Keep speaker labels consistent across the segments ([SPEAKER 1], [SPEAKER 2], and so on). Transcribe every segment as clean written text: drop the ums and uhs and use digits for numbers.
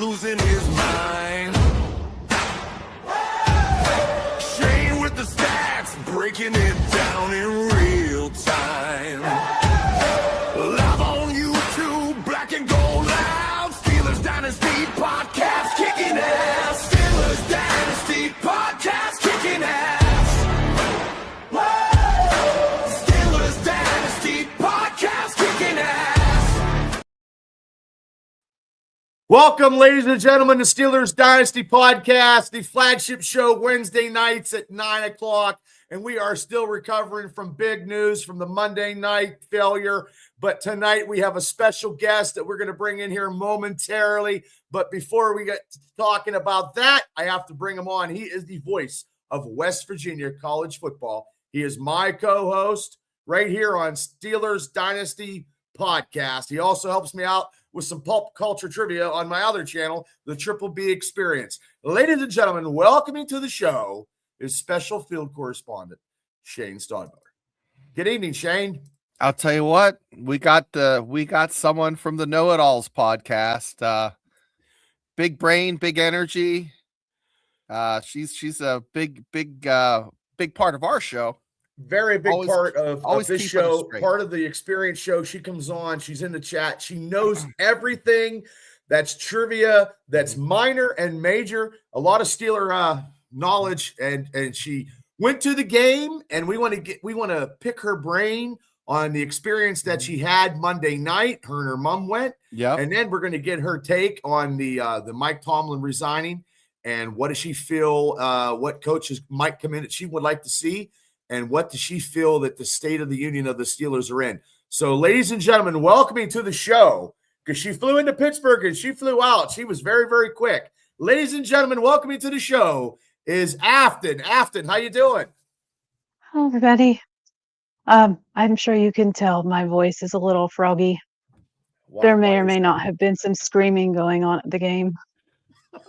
[SPEAKER 1] losing his mind. Shane with the stats, breaking it down in real time. Live on YouTube, black and gold loud. Steelers Dynasty podcast kicking ass. Steelers Dynasty podcast kicking ass. Steelers Dynasty podcast kicking ass.
[SPEAKER 2] Welcome, ladies and gentlemen, to Steelers Dynasty Podcast, the flagship show Wednesday nights at 9 o'clock. And we are still recovering from big news from the Monday night failure. But tonight we have a special guest that we're going to bring in here momentarily. But before we get to talking about that, I have to bring him on. He is the voice of West Virginia college football. He is my co-host right here on Steelers Dynasty Podcast. He also helps me out with some pulp culture trivia on my other channel, the Triple B Experience. Ladies and gentlemen, welcoming to the show is special field correspondent Shane Stodmiller. Good evening, Shane.
[SPEAKER 3] I'll tell you what, we got someone from the Know It Alls podcast. Big brain, big energy. She's a big part of our show.
[SPEAKER 2] Very big part of this show, part of the experience show. She comes on, she's in the chat. She knows everything that's trivia, that's minor and major, a lot of Steeler knowledge, and she went to the game, and we want to pick her brain on the experience that she had Monday night. Her and her mom went.
[SPEAKER 3] Yeah.
[SPEAKER 2] And then we're going to get her take on the Mike Tomlin resigning, and what does she feel, what coaches might come in that she would like to see, and what does she feel that the state of the union of the Steelers are in. So, ladies and gentlemen, welcoming to the show, because she flew into Pittsburgh and she flew out. She was very, very quick. Ladies and gentlemen, welcoming to the show is Afton. Afton, how you doing?
[SPEAKER 4] Hello, everybody. I'm sure you can tell my voice is a little froggy. There may or may not have been some screaming going on at the game.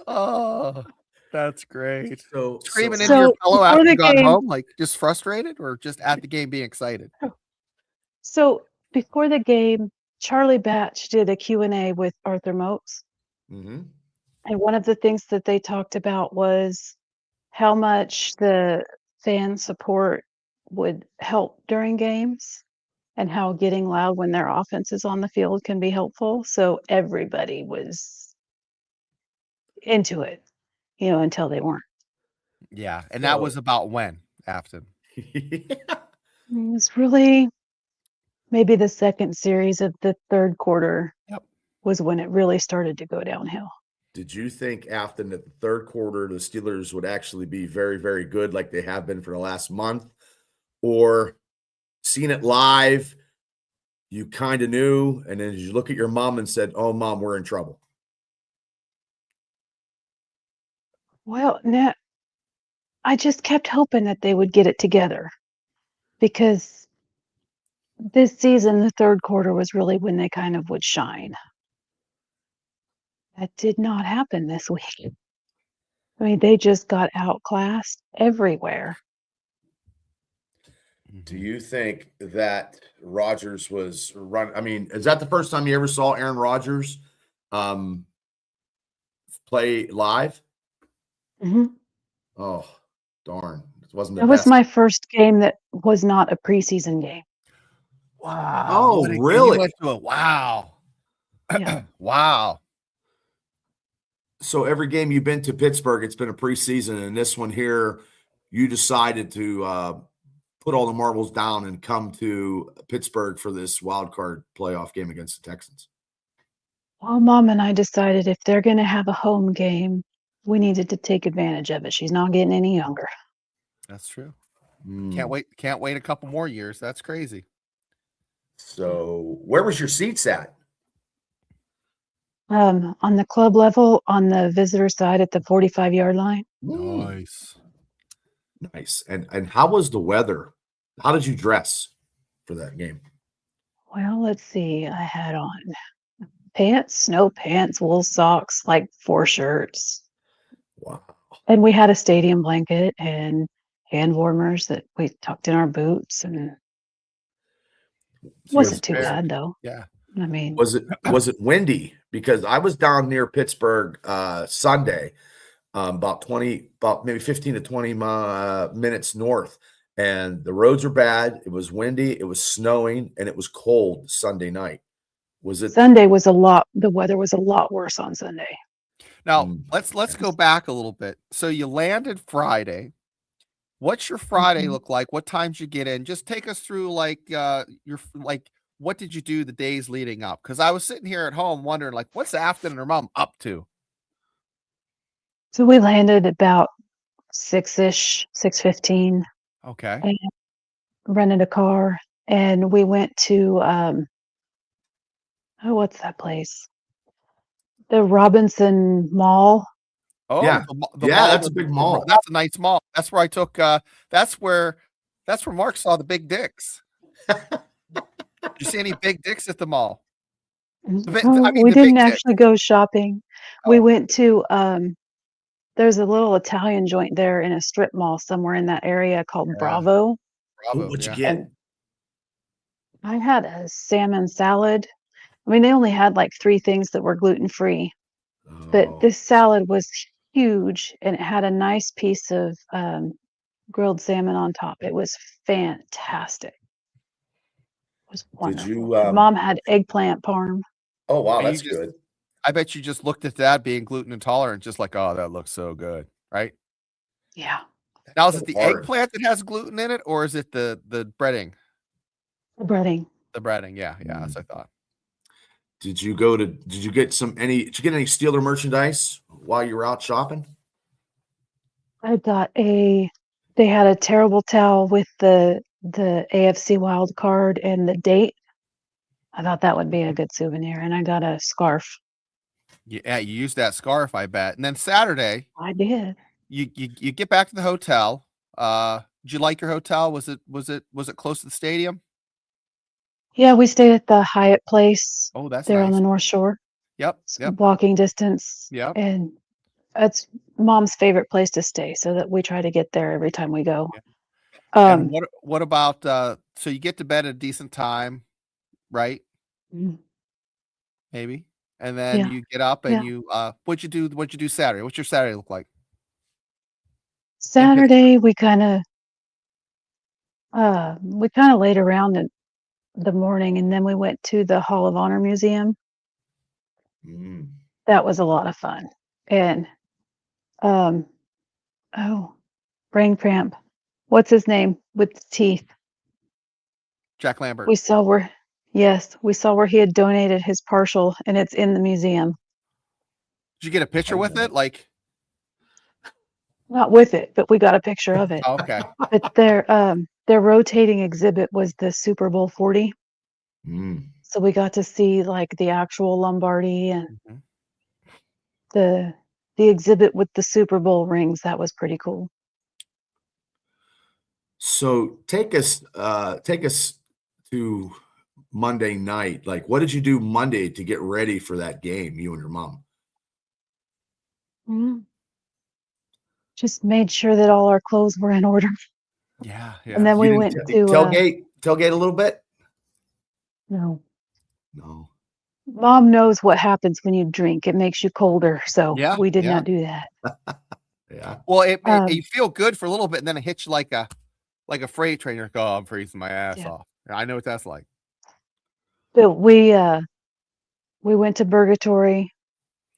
[SPEAKER 3] Oh, that's great.
[SPEAKER 2] So
[SPEAKER 3] Screaming into your pillow after you got home, like just frustrated, or just at the game being excited?
[SPEAKER 4] So before the game, Charlie Batch did a Q&A with Arthur Moats.
[SPEAKER 2] Mm-hmm.
[SPEAKER 4] And one of the things that they talked about was how much the fan support would help during games and how getting loud when their offense is on the field can be helpful. So everybody was into it, until they weren't.
[SPEAKER 3] Yeah. And that was about when, Afton?
[SPEAKER 4] It was really maybe the second series of the third quarter.
[SPEAKER 3] Yep.
[SPEAKER 4] Was when it really started to go downhill.
[SPEAKER 2] Did you think, Afton, that the third quarter the Steelers would actually be very, very good like they have been for the last month? Or seeing it live, you kind of knew, and then you look at your mom and said, "Oh, Mom, we're in trouble"?
[SPEAKER 4] Well, no, I just kept hoping that they would get it together, because this season, the third quarter was really when they kind of would shine. That did not happen this week. I mean, they just got outclassed everywhere.
[SPEAKER 2] Do you think that Rodgers was run? I mean, is that the first time you ever saw Aaron Rodgers play live?
[SPEAKER 4] Mm-hmm.
[SPEAKER 2] Oh, darn. It wasn't the
[SPEAKER 4] That was
[SPEAKER 2] best.
[SPEAKER 4] my first game that was not a preseason game.
[SPEAKER 3] Wow.
[SPEAKER 2] Oh, really?
[SPEAKER 3] You went to wow.
[SPEAKER 4] Yeah.
[SPEAKER 3] Wow.
[SPEAKER 2] So every game you've been to Pittsburgh, it's been a preseason, and this one here, you decided to put all the marbles down and come to Pittsburgh for this wildcard playoff game against the Texans.
[SPEAKER 4] Well, Mom and I decided if they're going to have a home game, we needed to take advantage of it. She's not getting any younger.
[SPEAKER 3] That's true. Can't wait a couple more years. That's crazy.
[SPEAKER 2] So where was your seats at?
[SPEAKER 4] On the club level, on the visitor side at the 45-yard line.
[SPEAKER 3] Nice.
[SPEAKER 2] Nice. And how was the weather? How did you dress for that game?
[SPEAKER 4] Well, let's see. I had on pants, snow pants, wool socks, like 4 shirts.
[SPEAKER 2] Wow.
[SPEAKER 4] And we had a stadium blanket and hand warmers that we tucked in our boots, and it wasn't too bad though.
[SPEAKER 3] Yeah.
[SPEAKER 4] I mean,
[SPEAKER 2] Was it windy? because I was down near Pittsburgh Sunday, about maybe 15 to 20 minutes north, and the roads were bad. It was windy, it was snowing, and it was cold Sunday night. Was it?
[SPEAKER 4] Sunday was the weather was a lot worse on Sunday.
[SPEAKER 3] Now let's go back a little bit. So you landed Friday. What's your Friday look like? What times you get in? Just take us through what did you do the days leading up? Because I was sitting here at home wondering, like, what's Afton and her mom up to?
[SPEAKER 4] So we landed about 6-ish, 6:15.
[SPEAKER 3] Okay.
[SPEAKER 4] And rented a car, and we went to what's that place? The Robinson Mall.
[SPEAKER 3] Oh,
[SPEAKER 2] Yeah.
[SPEAKER 3] the
[SPEAKER 2] Yeah,
[SPEAKER 3] mall
[SPEAKER 2] that's a
[SPEAKER 3] with
[SPEAKER 2] big mall.
[SPEAKER 3] That's a nice mall. That's where I took. That's where Mark saw the big dicks. Did you see any big dicks at the mall?
[SPEAKER 4] We
[SPEAKER 3] the
[SPEAKER 4] didn't
[SPEAKER 3] big dick.
[SPEAKER 4] actually go shopping. We
[SPEAKER 3] Oh.
[SPEAKER 4] went to there's a little Italian joint there in a strip mall somewhere in that area called
[SPEAKER 3] Yeah.
[SPEAKER 4] Bravo.
[SPEAKER 3] Bravo.
[SPEAKER 2] What'd you
[SPEAKER 3] Yeah.
[SPEAKER 2] get?
[SPEAKER 4] And I had a salmon salad. I mean, they only had like 3 things that were gluten-free, but
[SPEAKER 2] Oh,
[SPEAKER 4] this salad was huge, and it had a nice piece of grilled salmon on top. It was fantastic. It was wonderful.
[SPEAKER 2] did you?
[SPEAKER 4] Mom had eggplant parm.
[SPEAKER 2] Oh wow,
[SPEAKER 3] And you
[SPEAKER 2] that's
[SPEAKER 3] just-
[SPEAKER 2] good.
[SPEAKER 3] I bet you just looked at that being gluten intolerant, just like, oh, that looks so good, right?
[SPEAKER 4] Yeah,
[SPEAKER 3] Now, is it the
[SPEAKER 2] Hard.
[SPEAKER 3] eggplant that has gluten in it, or is it the breading?
[SPEAKER 4] the breading.
[SPEAKER 3] The breading, yeah, that's what I thought.
[SPEAKER 2] Did you get Did you get any Steeler merchandise while you were out shopping?
[SPEAKER 4] I got they had a terrible towel with the AFC wild card and the date. I thought that would be a good souvenir, and I got a scarf.
[SPEAKER 3] Yeah, you used that scarf, I bet. And then Saturday,
[SPEAKER 4] I did.
[SPEAKER 3] you get back to the hotel. Did you like your hotel? Was it close to the stadium?
[SPEAKER 4] Yeah, we stayed at the Hyatt place
[SPEAKER 3] Oh, that's
[SPEAKER 4] there on
[SPEAKER 3] nice.
[SPEAKER 4] the North Shore.
[SPEAKER 3] Yep.
[SPEAKER 4] It's
[SPEAKER 3] Yep.
[SPEAKER 4] walking distance.
[SPEAKER 3] Yep.
[SPEAKER 4] And it's Mom's favorite place to stay, so that we try to get there every time we go.
[SPEAKER 3] And what about so you get to bed at a decent time, right?
[SPEAKER 4] Mm.
[SPEAKER 3] Maybe. And then
[SPEAKER 4] Yeah.
[SPEAKER 3] you get up and
[SPEAKER 4] Yeah.
[SPEAKER 3] you what'd you do Saturday? What's your Saturday look like?
[SPEAKER 4] Saturday, we kind of laid around in the morning, and then we went to the Hall of Honor Museum. That was a lot of fun. And brain cramp. What's his name with the teeth?
[SPEAKER 3] Jack Lambert.
[SPEAKER 4] We saw where he had donated his partial, and it's in the museum.
[SPEAKER 3] Did you get a picture with it? Like,
[SPEAKER 4] Not with it, but we got a picture of it.
[SPEAKER 3] oh, okay.
[SPEAKER 4] But their rotating exhibit was the Super Bowl 40. So we got to see like the actual Lombardi and
[SPEAKER 3] Mhm.
[SPEAKER 4] the exhibit with the Super Bowl rings. That was pretty cool.
[SPEAKER 2] So take us to Monday night. Like, what did you do Monday to get ready for that game, you and your mom?
[SPEAKER 4] Just made sure that all our clothes were in order.
[SPEAKER 3] Yeah.
[SPEAKER 4] And then we
[SPEAKER 2] You
[SPEAKER 4] went
[SPEAKER 2] didn't
[SPEAKER 4] to
[SPEAKER 2] tailgate a little bit?
[SPEAKER 4] no.
[SPEAKER 2] No.
[SPEAKER 4] Mom knows what happens when you drink. It makes you colder. So
[SPEAKER 3] Yeah,
[SPEAKER 4] we did
[SPEAKER 3] yeah.
[SPEAKER 4] not do that.
[SPEAKER 2] Yeah.
[SPEAKER 3] Well, you feel good for a little bit, and then it hits you like a freight train. You're like, oh, I'm freezing my ass
[SPEAKER 4] Yeah.
[SPEAKER 3] off. I know what that's like.
[SPEAKER 4] But we went to Purgatory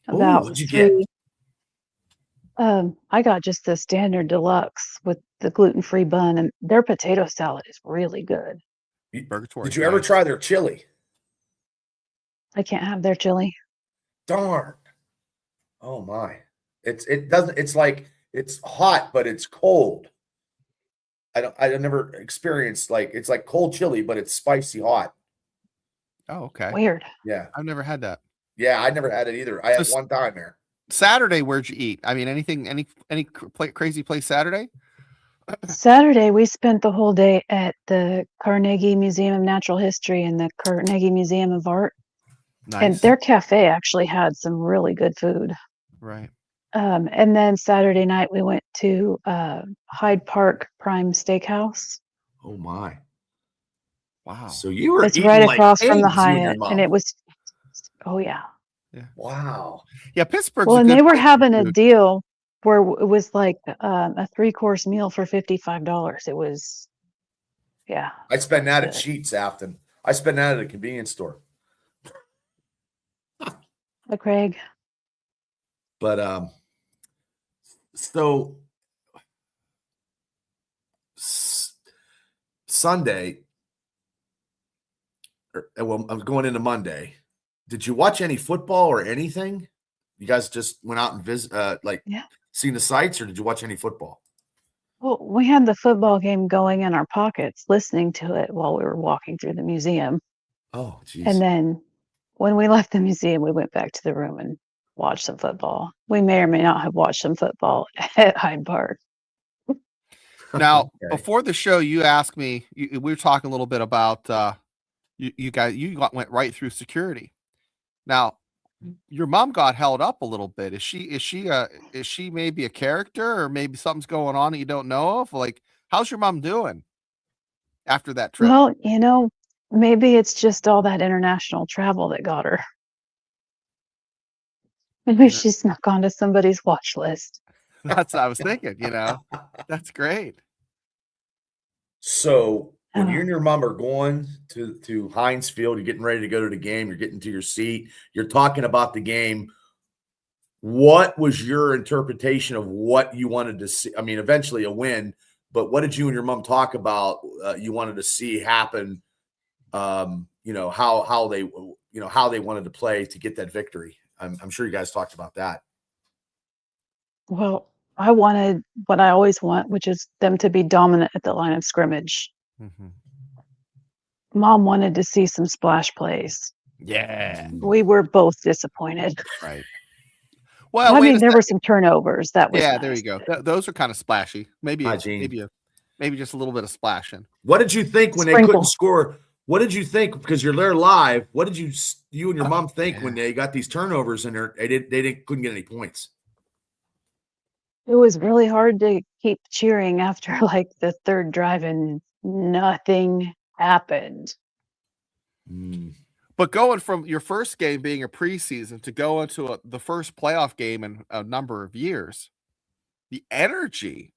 [SPEAKER 4] about
[SPEAKER 2] what'd you get?
[SPEAKER 4] 3. I got just the standard deluxe with the gluten-free bun, and their potato salad is really good.
[SPEAKER 3] Purgatory.
[SPEAKER 2] Did you ever try their chili?
[SPEAKER 4] I can't have their chili.
[SPEAKER 2] Darn. Oh my. It's like it's hot, but it's cold. I never experienced it's like cold chili, but it's spicy hot.
[SPEAKER 3] Oh, okay.
[SPEAKER 4] Weird.
[SPEAKER 2] Yeah.
[SPEAKER 3] I've never had that.
[SPEAKER 2] Yeah, I never had it either. I had one time there.
[SPEAKER 3] Saturday, where'd you eat? I mean, any crazy place Saturday?
[SPEAKER 4] Saturday, we spent the whole day at the Carnegie Museum of Natural History and the Carnegie Museum of Art.
[SPEAKER 3] Nice.
[SPEAKER 4] And their cafe actually had some really good food.
[SPEAKER 3] Right.
[SPEAKER 4] And then Saturday night, we went to Hyde Park Prime Steakhouse.
[SPEAKER 2] Oh my.
[SPEAKER 3] Wow.
[SPEAKER 2] So you were
[SPEAKER 4] It's
[SPEAKER 2] eating
[SPEAKER 4] right
[SPEAKER 2] like
[SPEAKER 4] across from the
[SPEAKER 2] pigs, you and your
[SPEAKER 4] Hyatt,
[SPEAKER 2] mom.
[SPEAKER 4] and it was, oh yeah.
[SPEAKER 3] Yeah.
[SPEAKER 2] Wow.
[SPEAKER 3] Yeah, Pittsburgh's
[SPEAKER 4] Well,
[SPEAKER 3] a
[SPEAKER 4] and
[SPEAKER 3] good
[SPEAKER 4] they were
[SPEAKER 3] place for
[SPEAKER 4] having a
[SPEAKER 3] food.
[SPEAKER 4] deal where it was like a 3-course meal for $55. It was, yeah,
[SPEAKER 2] I spend that at
[SPEAKER 4] good.
[SPEAKER 2] Sheetz, Afton. I spend that at a convenience store.
[SPEAKER 4] Craig.
[SPEAKER 2] But so Sunday, well, I'm going into Monday. Did you watch any football or anything? You guys just went out and visit,
[SPEAKER 4] Yeah.
[SPEAKER 2] seen the sights, or did you watch any football?
[SPEAKER 4] Well, we had the football game going in our pockets, listening to it while we were walking through the museum.
[SPEAKER 2] Oh, geez.
[SPEAKER 4] And then when we left the museum, we went back to the room and watched some football. We may or may not have watched some football at Hyde Park.
[SPEAKER 3] Now,
[SPEAKER 2] Okay.
[SPEAKER 3] before the show, you asked me. We were talking a little bit about you guys. Went right through security. Now, your mom got held up a little bit. Is she maybe a character, or maybe something's going on that you don't know of? Like, how's your mom doing after that trip?
[SPEAKER 4] Well, maybe it's just all that international travel that got her. Maybe she snuck onto somebody's watch list.
[SPEAKER 3] That's what I was thinking. That's great.
[SPEAKER 2] So when you
[SPEAKER 4] Oh.
[SPEAKER 2] and your mom are going to Heinz Field, you're getting ready to go to the game, you're getting to your seat, you're talking about the game. What was your interpretation of what you wanted to see? I mean, eventually a win, but what did you and your mom talk about you wanted to see happen? How they wanted to play to get that victory. I'm sure you guys talked about that.
[SPEAKER 4] Well, I wanted what I always want, which is them to be dominant at the line of scrimmage.
[SPEAKER 3] Mm-hmm.
[SPEAKER 4] Mom wanted to see some splash plays.
[SPEAKER 3] Yeah.
[SPEAKER 4] We were both disappointed.
[SPEAKER 3] Right. Well,
[SPEAKER 4] I
[SPEAKER 3] wait
[SPEAKER 4] mean,
[SPEAKER 3] a
[SPEAKER 4] there were
[SPEAKER 3] second.
[SPEAKER 4] some turnovers. That was
[SPEAKER 3] Yeah,
[SPEAKER 4] nice,
[SPEAKER 3] there you go.
[SPEAKER 4] but
[SPEAKER 3] Those are kind of splashy. Maybe
[SPEAKER 2] Hi, Gene.
[SPEAKER 3] maybe just a little bit of splashing.
[SPEAKER 2] What did you think when they
[SPEAKER 4] Sprinkle.
[SPEAKER 2] couldn't score? What did you think? Because you're there live. What did you and your mom think when they got these turnovers and they couldn't get any points?
[SPEAKER 4] It was really hard to keep cheering after like the third drive and nothing happened.
[SPEAKER 3] But going from your first game being a preseason to go into the first playoff game in a number of years, the energy.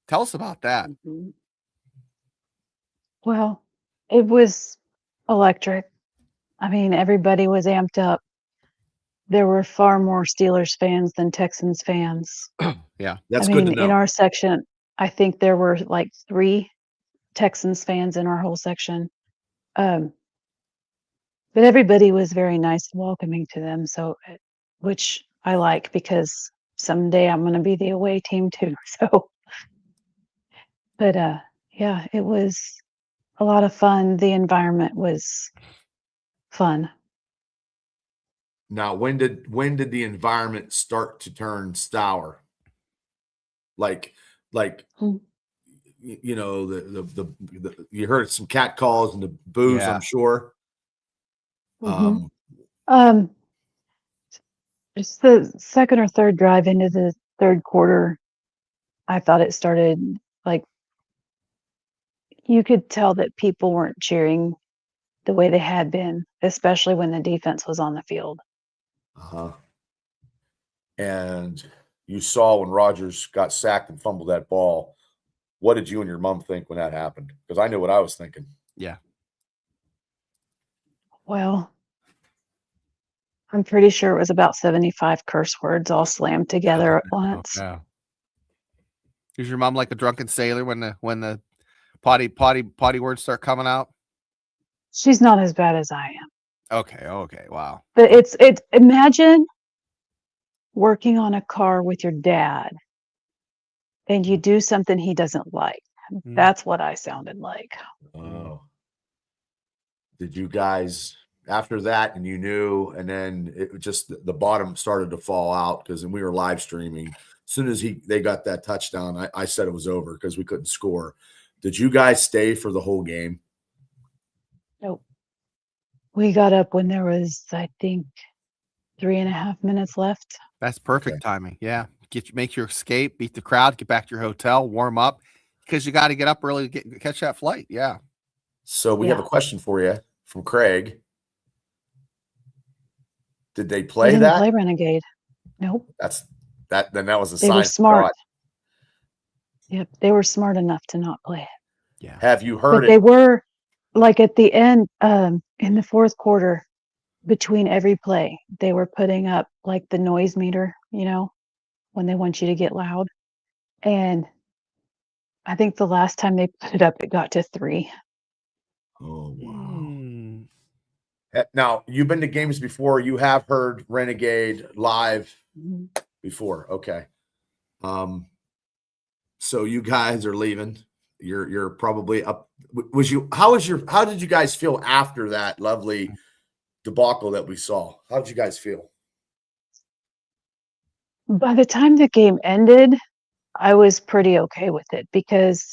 [SPEAKER 3] Tell us about that.
[SPEAKER 4] Mhm. Well, it was electric. I mean, everybody was amped up. There were far more Steelers fans than Texans fans.
[SPEAKER 3] Yeah.
[SPEAKER 2] That's
[SPEAKER 4] I
[SPEAKER 2] good
[SPEAKER 4] mean,
[SPEAKER 2] to know.
[SPEAKER 4] in our section, I think there were like 3 Texans fans in our whole section. But everybody was very nice and welcoming to them. So, which I like because someday I'm going to be the away team too. So, but yeah, it was a lot of fun. The environment was fun.
[SPEAKER 2] Now, when did the environment start to turn sour? Like
[SPEAKER 4] Mm.
[SPEAKER 2] the you heard some cat calls and the boos,
[SPEAKER 3] Yeah.
[SPEAKER 2] I'm sure.
[SPEAKER 4] Mhm. Just the second or third drive into the third quarter, I thought it started like you could tell that people weren't cheering the way they had been, especially when the defense was on the field.
[SPEAKER 2] Uh-huh. And you saw when Rodgers got sacked and fumbled that ball. What did you and your mom think when that happened? Because I know what I was thinking.
[SPEAKER 3] Yeah.
[SPEAKER 4] Well, I'm pretty sure it was about 75 curse words all slammed together at once.
[SPEAKER 3] Yeah. Is your mom like a drunken sailor when the potty words start coming out?
[SPEAKER 4] She's not as bad as I am.
[SPEAKER 3] Okay. Wow.
[SPEAKER 4] But it's imagine working on a car with your dad and you do something he doesn't like.
[SPEAKER 3] Mm.
[SPEAKER 4] That's what I sounded like.
[SPEAKER 2] Oh. Did you guys after that and you knew, and then it just the bottom started to fall out because we were live streaming. As soon as they got that touchdown, I said it was over because we couldn't score. Did you guys stay for the whole game?
[SPEAKER 4] Nope. We got up when there was, I think, 3.5 minutes left.
[SPEAKER 3] That's perfect timing. Yeah. Make your escape, beat the crowd, get back to your hotel, warm up because you got to get up early to catch that flight. Yeah.
[SPEAKER 2] So we have a question for you from Craig. Did they
[SPEAKER 4] They
[SPEAKER 2] play
[SPEAKER 4] didn't
[SPEAKER 2] that?
[SPEAKER 4] play Renegade. Nope.
[SPEAKER 2] Then that was a
[SPEAKER 4] They
[SPEAKER 2] sign
[SPEAKER 4] were
[SPEAKER 2] of
[SPEAKER 4] smart.
[SPEAKER 2] God.
[SPEAKER 4] Yep. They were smart enough to not play it.
[SPEAKER 3] Yeah.
[SPEAKER 2] Have you
[SPEAKER 4] But
[SPEAKER 2] heard
[SPEAKER 4] they
[SPEAKER 2] it?
[SPEAKER 4] were like at the end, in the fourth quarter, between every play, they were putting up like the noise meter, when they want you to get loud. And I think the last time they put it up, it got to 3.
[SPEAKER 2] Oh, wow.
[SPEAKER 3] Mm.
[SPEAKER 2] Now, you've been to games before. You have heard Renegade live
[SPEAKER 4] Mhm.
[SPEAKER 2] before. Okay. So you guys are leaving. You're probably up. How did you guys feel after that lovely debacle that we saw? How did you guys feel?
[SPEAKER 4] By the time the game ended, I was pretty okay with it because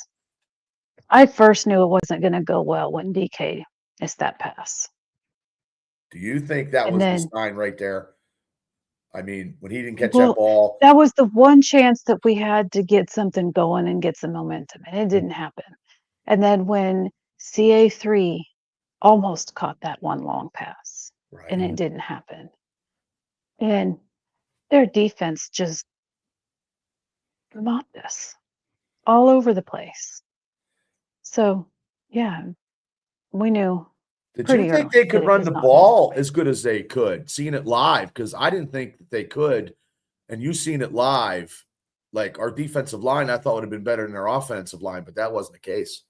[SPEAKER 4] I first knew it wasn't going to go well when DK missed that pass.
[SPEAKER 2] Do you think that
[SPEAKER 4] And
[SPEAKER 2] was the
[SPEAKER 4] then,
[SPEAKER 2] sign right there? I mean, when he didn't catch that
[SPEAKER 4] well,
[SPEAKER 2] ball.
[SPEAKER 4] that was the one chance that we had to get something going and get some momentum, and it didn't happen. And then when CA3 almost caught that one long pass, and
[SPEAKER 2] Right.
[SPEAKER 4] it didn't happen. And their defense just mopped us all over the place. So, yeah, we knew
[SPEAKER 2] Did you
[SPEAKER 4] pretty
[SPEAKER 2] think
[SPEAKER 4] early
[SPEAKER 2] they
[SPEAKER 4] that
[SPEAKER 2] could
[SPEAKER 4] it
[SPEAKER 2] run
[SPEAKER 4] was
[SPEAKER 2] the
[SPEAKER 4] not gonna
[SPEAKER 2] ball as good as they could? Seeing it live, because I didn't think that they could. And you seen it live, like our defensive line, I thought would have been better than their offensive line, but that wasn't the case.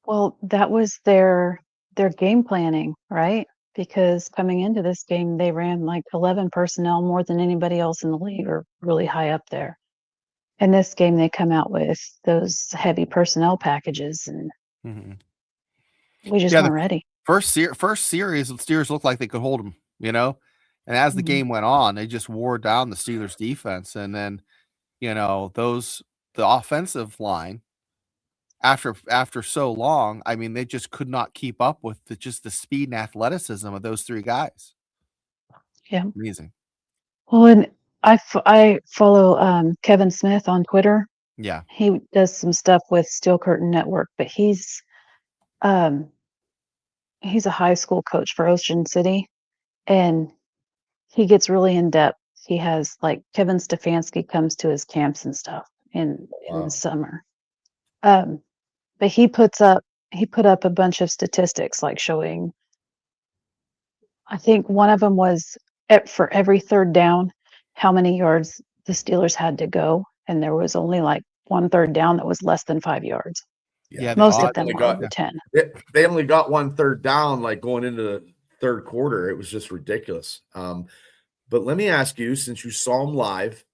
[SPEAKER 4] Well, that was their game planning, right? Because coming into this game, they ran like 11 personnel more than anybody else in the league, or really high up there. In this game, they come out with those heavy personnel packages, and
[SPEAKER 3] Mhm.
[SPEAKER 4] we just
[SPEAKER 3] Yeah,
[SPEAKER 4] weren't
[SPEAKER 3] the
[SPEAKER 4] ready.
[SPEAKER 3] first series, the Steelers looked like they could hold them, and as the
[SPEAKER 4] Mhm.
[SPEAKER 3] game went on, they just wore down the Steelers defense, and then the offensive line after so long, I mean, they just could not keep up with the speed and athleticism of those 3 guys.
[SPEAKER 4] Yeah.
[SPEAKER 3] Amazing.
[SPEAKER 4] Well, and I follow Kevin Smith on Twitter.
[SPEAKER 3] Yeah.
[SPEAKER 4] He does some stuff with Steel Curtain Network, but um, he's a high school coach for Ocean City, and he gets really in depth. He has like Kevin Stefanski comes to his camps and stuff in the
[SPEAKER 2] Wow.
[SPEAKER 4] summer. But he put up a bunch of statistics like showing, I think one of them was for every third down, how many yards the Steelers had to go, and there was only like one third down that was less than 5 yards.
[SPEAKER 3] Yeah, the
[SPEAKER 4] Most of
[SPEAKER 3] odd
[SPEAKER 4] them
[SPEAKER 2] Only
[SPEAKER 4] were
[SPEAKER 2] got
[SPEAKER 4] over 10.
[SPEAKER 2] they only got 1/3 down, like going into the third quarter. It was just ridiculous. But let me ask you, since you saw him live,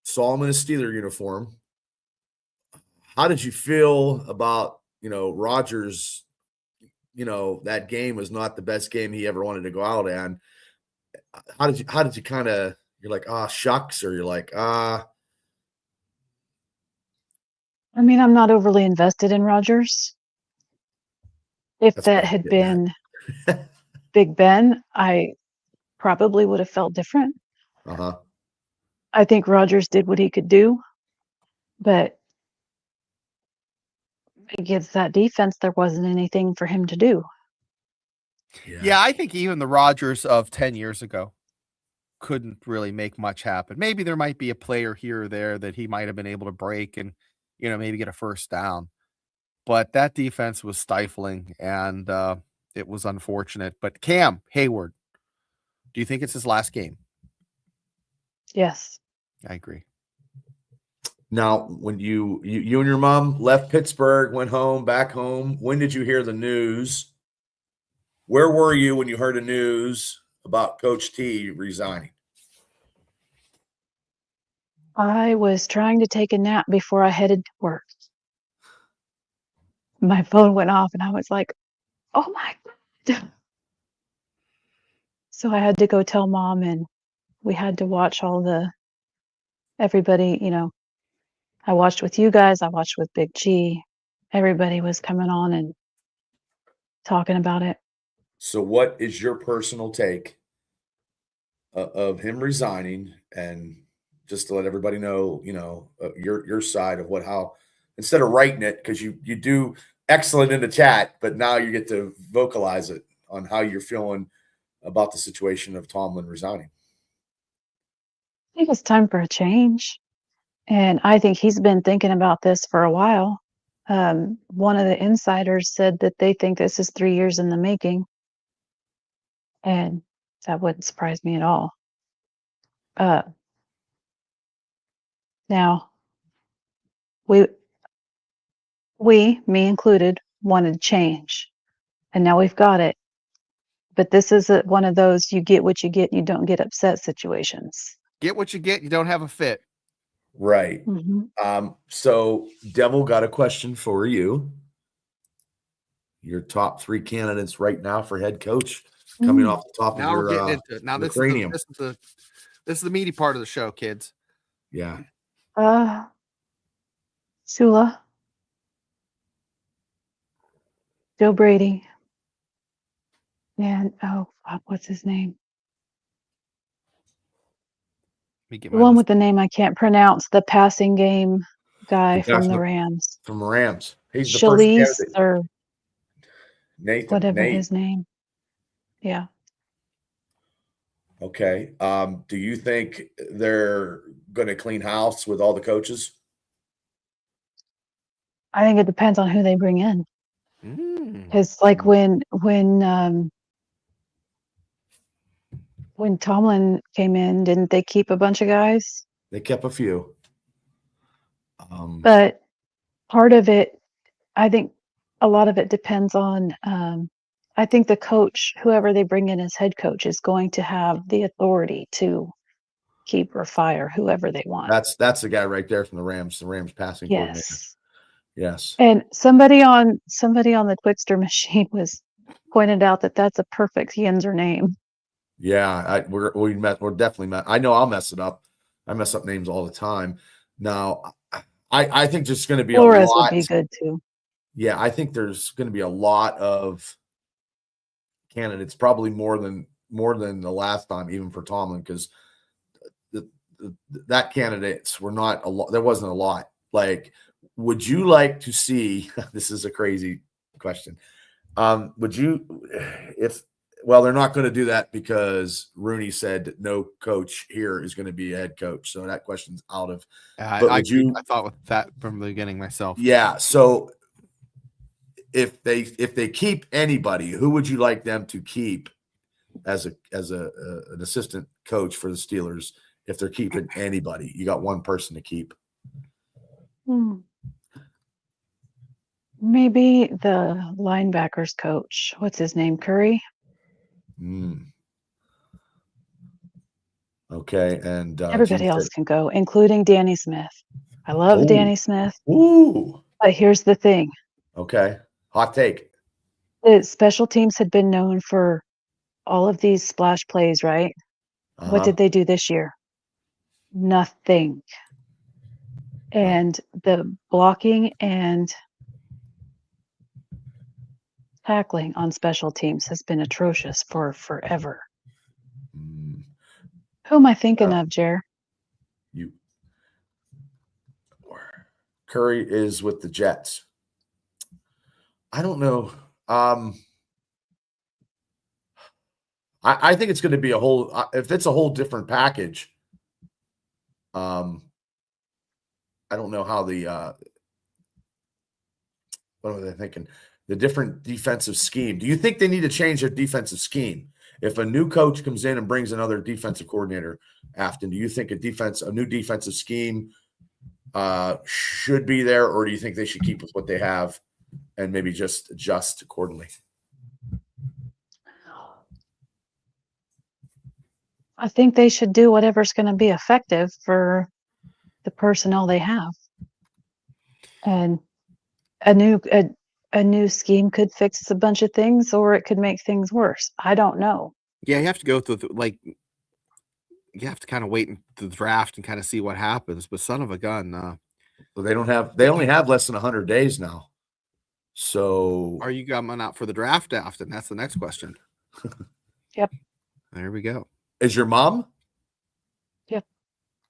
[SPEAKER 2] saw him in a Steeler uniform, how did you feel about, Rodgers? That game was not the best game he ever wanted to go out and how did you kind of, you're like, shucks, or you're like,
[SPEAKER 4] I mean, I'm not overly invested in Rodgers. If
[SPEAKER 2] that's what
[SPEAKER 4] that
[SPEAKER 2] I was
[SPEAKER 4] had
[SPEAKER 2] getting
[SPEAKER 4] been Big Ben, I probably would have felt different.
[SPEAKER 2] at. Uh-huh.
[SPEAKER 4] I think Rodgers did what he could do, but against that defense, there wasn't anything for him to do.
[SPEAKER 3] Yeah, I think even the Rodgers of 10 years ago couldn't really make much happen. Maybe there might be a player here or there that he might have been able to break and, maybe get a first down. But that defense was stifling, and it was unfortunate. But Cam Hayward, do you think it's his last game?
[SPEAKER 4] Yes.
[SPEAKER 3] I agree.
[SPEAKER 2] Now, when you and your mom left Pittsburgh, went back home, when did you hear the news? Where were you when you heard the news about Coach T resigning?
[SPEAKER 4] I was trying to take a nap before I headed to work. My phone went off and I was like, "Oh my God." So I had to go tell mom, and we had to watch everybody, I watched with you guys, I watched with Big G. Everybody was coming on and talking about it.
[SPEAKER 2] So, what is your personal take of him resigning, and just to let everybody know, your side of how instead of writing it, because you do excellent in the chat, but now you get to vocalize it on how you're feeling about the situation of Tomlin resigning?
[SPEAKER 4] I think it's time for a change. And I think he's been thinking about this for a while. One of the insiders said that they think this is 3 years in the making. And that wouldn't surprise me at all. Now, we, me included, wanted change. And now we've got it. But this is one of those you get what you get and you don't get upset situations.
[SPEAKER 3] Get what you get. You don't have a fit.
[SPEAKER 2] Right.
[SPEAKER 4] Mm-hmm.
[SPEAKER 2] So Devil got a question for you. Your top 3 candidates right now for head coach coming off the top
[SPEAKER 3] Now
[SPEAKER 2] of
[SPEAKER 3] we're
[SPEAKER 2] your
[SPEAKER 3] getting into it. Now this
[SPEAKER 2] cranium.
[SPEAKER 3] This is the meaty part of the show, kids.
[SPEAKER 2] Yeah.
[SPEAKER 4] Sula, Joe Brady, and what's his name?
[SPEAKER 3] Let me get
[SPEAKER 4] The
[SPEAKER 3] my
[SPEAKER 4] one
[SPEAKER 3] list.
[SPEAKER 4] with the name I can't pronounce, the passing game guy from the Rams.
[SPEAKER 2] From Rams. He's the first
[SPEAKER 4] Schalise
[SPEAKER 2] candidate.
[SPEAKER 4] or
[SPEAKER 2] Nathan.
[SPEAKER 4] his name. Yeah.
[SPEAKER 2] Okay. Do you think they're going to clean house with all the coaches?
[SPEAKER 4] I think it depends on who they bring in. Because like when Tomlin came in, didn't they keep a bunch of guys?
[SPEAKER 2] They kept a few.
[SPEAKER 4] But part of it, I think a lot of it depends on, I think the coach, whoever they bring in as head coach, is going to have the authority to keep or fire whoever they want.
[SPEAKER 2] That's the guy right there from the Rams passing coordinator. Yes.
[SPEAKER 4] And somebody on the Twixter machine pointed out that that's a perfect Yinzer name.
[SPEAKER 2] Yeah, we're definitely met. I know I'll mess it up. I mess up names all the time. Now, I think there's going to be
[SPEAKER 4] Flores
[SPEAKER 2] a lot.
[SPEAKER 4] would be good too.
[SPEAKER 2] Yeah, I think there's going to be a lot of candidates, probably more than the last time, even for Tomlin, because that candidates were not a lot. There wasn't a lot. Like, would you like to see? This is a crazy question. Would you, well, they're not going to do that because Rooney said that no coach here is going to be a head coach. So that question's out of.
[SPEAKER 3] I thought with that from the beginning myself.
[SPEAKER 2] Yeah. So if they keep anybody, who would you like them to keep as an assistant coach for the Steelers? If they're keeping anybody, you got one person to keep.
[SPEAKER 4] Maybe the linebackers coach. What's his name? Curry.
[SPEAKER 2] Okay, and
[SPEAKER 4] everybody else can go, including Danny Smith. I love Danny Smith.
[SPEAKER 2] Ooh.
[SPEAKER 4] But here's the thing.
[SPEAKER 2] Okay. Hot take.
[SPEAKER 4] The special teams had been known for all of these splash plays, right? What did they do this year? Nothing. And the blocking and tackling on special teams has been atrocious for forever. Who am I thinking of, Jer?
[SPEAKER 2] Curry is with the Jets. I don't know. I think it's going to be if it's a whole different package. I don't know how what are they thinking? The different defensive scheme. Do you think they need to change their defensive scheme? If a new coach comes in and brings another defensive coordinator, Afton, do you think a new defensive scheme should be there, or do you think they should keep with what they have and maybe just adjust accordingly?
[SPEAKER 4] I think they should do whatever's going to be effective for the personnel they have. And a new scheme could fix a bunch of things, or it could make things worse. I don't know.
[SPEAKER 3] Yeah, you have to go through you have to kind of wait in the draft and kind of see what happens. But son of a gun,
[SPEAKER 2] well, they only have less than 100 days now. So
[SPEAKER 3] are you coming out for the draft, Afton? That's the next question.
[SPEAKER 4] Yep.
[SPEAKER 3] There we go.
[SPEAKER 2] Is your mom?
[SPEAKER 4] Yep.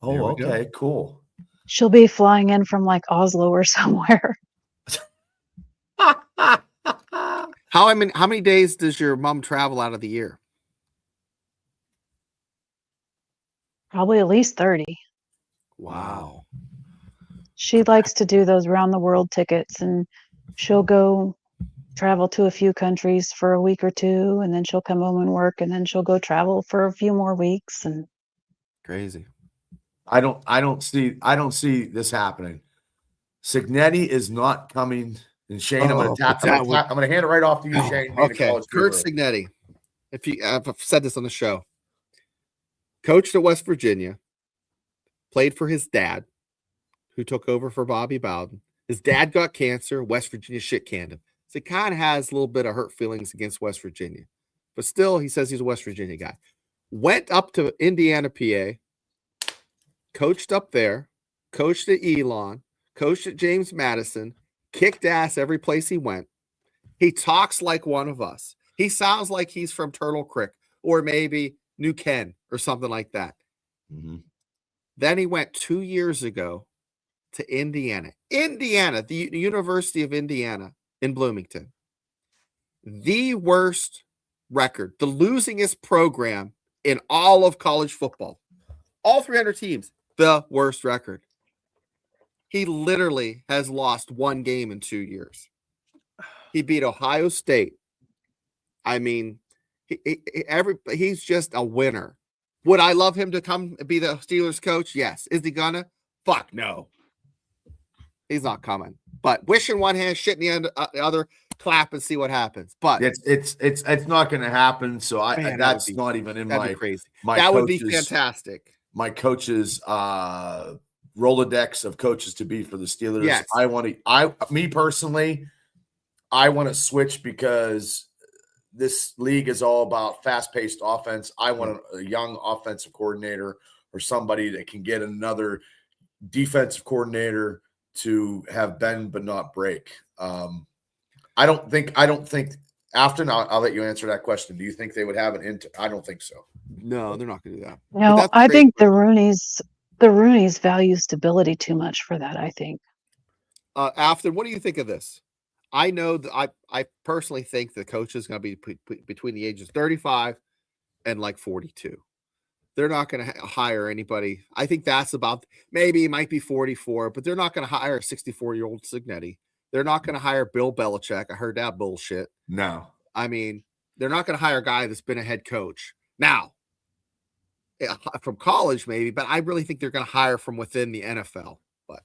[SPEAKER 2] Oh, okay, cool.
[SPEAKER 4] She'll be flying in from like Oslo or somewhere.
[SPEAKER 3] How many days does your mom travel out of the year?
[SPEAKER 4] Probably at least 30.
[SPEAKER 3] Wow.
[SPEAKER 4] She likes to do those round the world tickets, and she'll go travel to a few countries for a week or two, and then she'll come home and work, and then she'll go travel for a few more weeks. And
[SPEAKER 3] Crazy.
[SPEAKER 2] I don't see this happening. Signetti is not coming. And Shane, I'm going to hand it right off to you, Shane.
[SPEAKER 3] Okay, Kurt Signetti. I've said this on the show. Coached at West Virginia, played for his dad, who took over for Bobby Bowden. His dad got cancer. West Virginia shit canned him. So he kind of has a little bit of hurt feelings against West Virginia. But still, he says he's a West Virginia guy. Went up to Indiana, PA, coached up there, coached at Elon, coached at James Madison, kicked ass every place he went. He talks like one of us. He sounds like he's from Turtle Creek or maybe New Ken or something like that.
[SPEAKER 2] Mm-hmm.
[SPEAKER 3] Then he went 2 years ago to Indiana, the University of Indiana in Bloomington. The worst record, the losingest program in all of college football. All 300 teams, the worst record. He literally has lost one game in 2 years. He beat Ohio State. I mean, he's just a winner. Would I love him to come be the Steelers coach? Yes. Is he gonna? Fuck no. He's not coming. But wish in one hand, shit in the other, clap and see what happens. But
[SPEAKER 2] it's not going to happen. So that's not even in my
[SPEAKER 3] crazy.
[SPEAKER 2] That
[SPEAKER 3] would be fantastic.
[SPEAKER 2] My coach's Rolodex of coaches to be for the Steelers.
[SPEAKER 3] Yes.
[SPEAKER 2] I want to switch because this league is all about fast-paced offense. I want a young offensive coordinator or somebody that can get another defensive coordinator to have bend but not break. I don't think after now, I'll let you answer that question. Do you think they would have an I don't think so.
[SPEAKER 3] No, they're not going to do that.
[SPEAKER 4] No, I think the Rooney's value stability too much for that, I think.
[SPEAKER 3] After, what do you think of this? I know that I personally think the coach is going to be between the ages 35 and like 42. They're not going to hire anybody. I think that's about, maybe it might be 44, but they're not going to hire a 64-year-old Signetti. They're not going to hire Bill Belichick. I heard that bullshit.
[SPEAKER 2] No.
[SPEAKER 3] I mean, they're not going to hire a guy that's been a head coach. Now, from college maybe, but I really think they're going to hire from within the NFL. But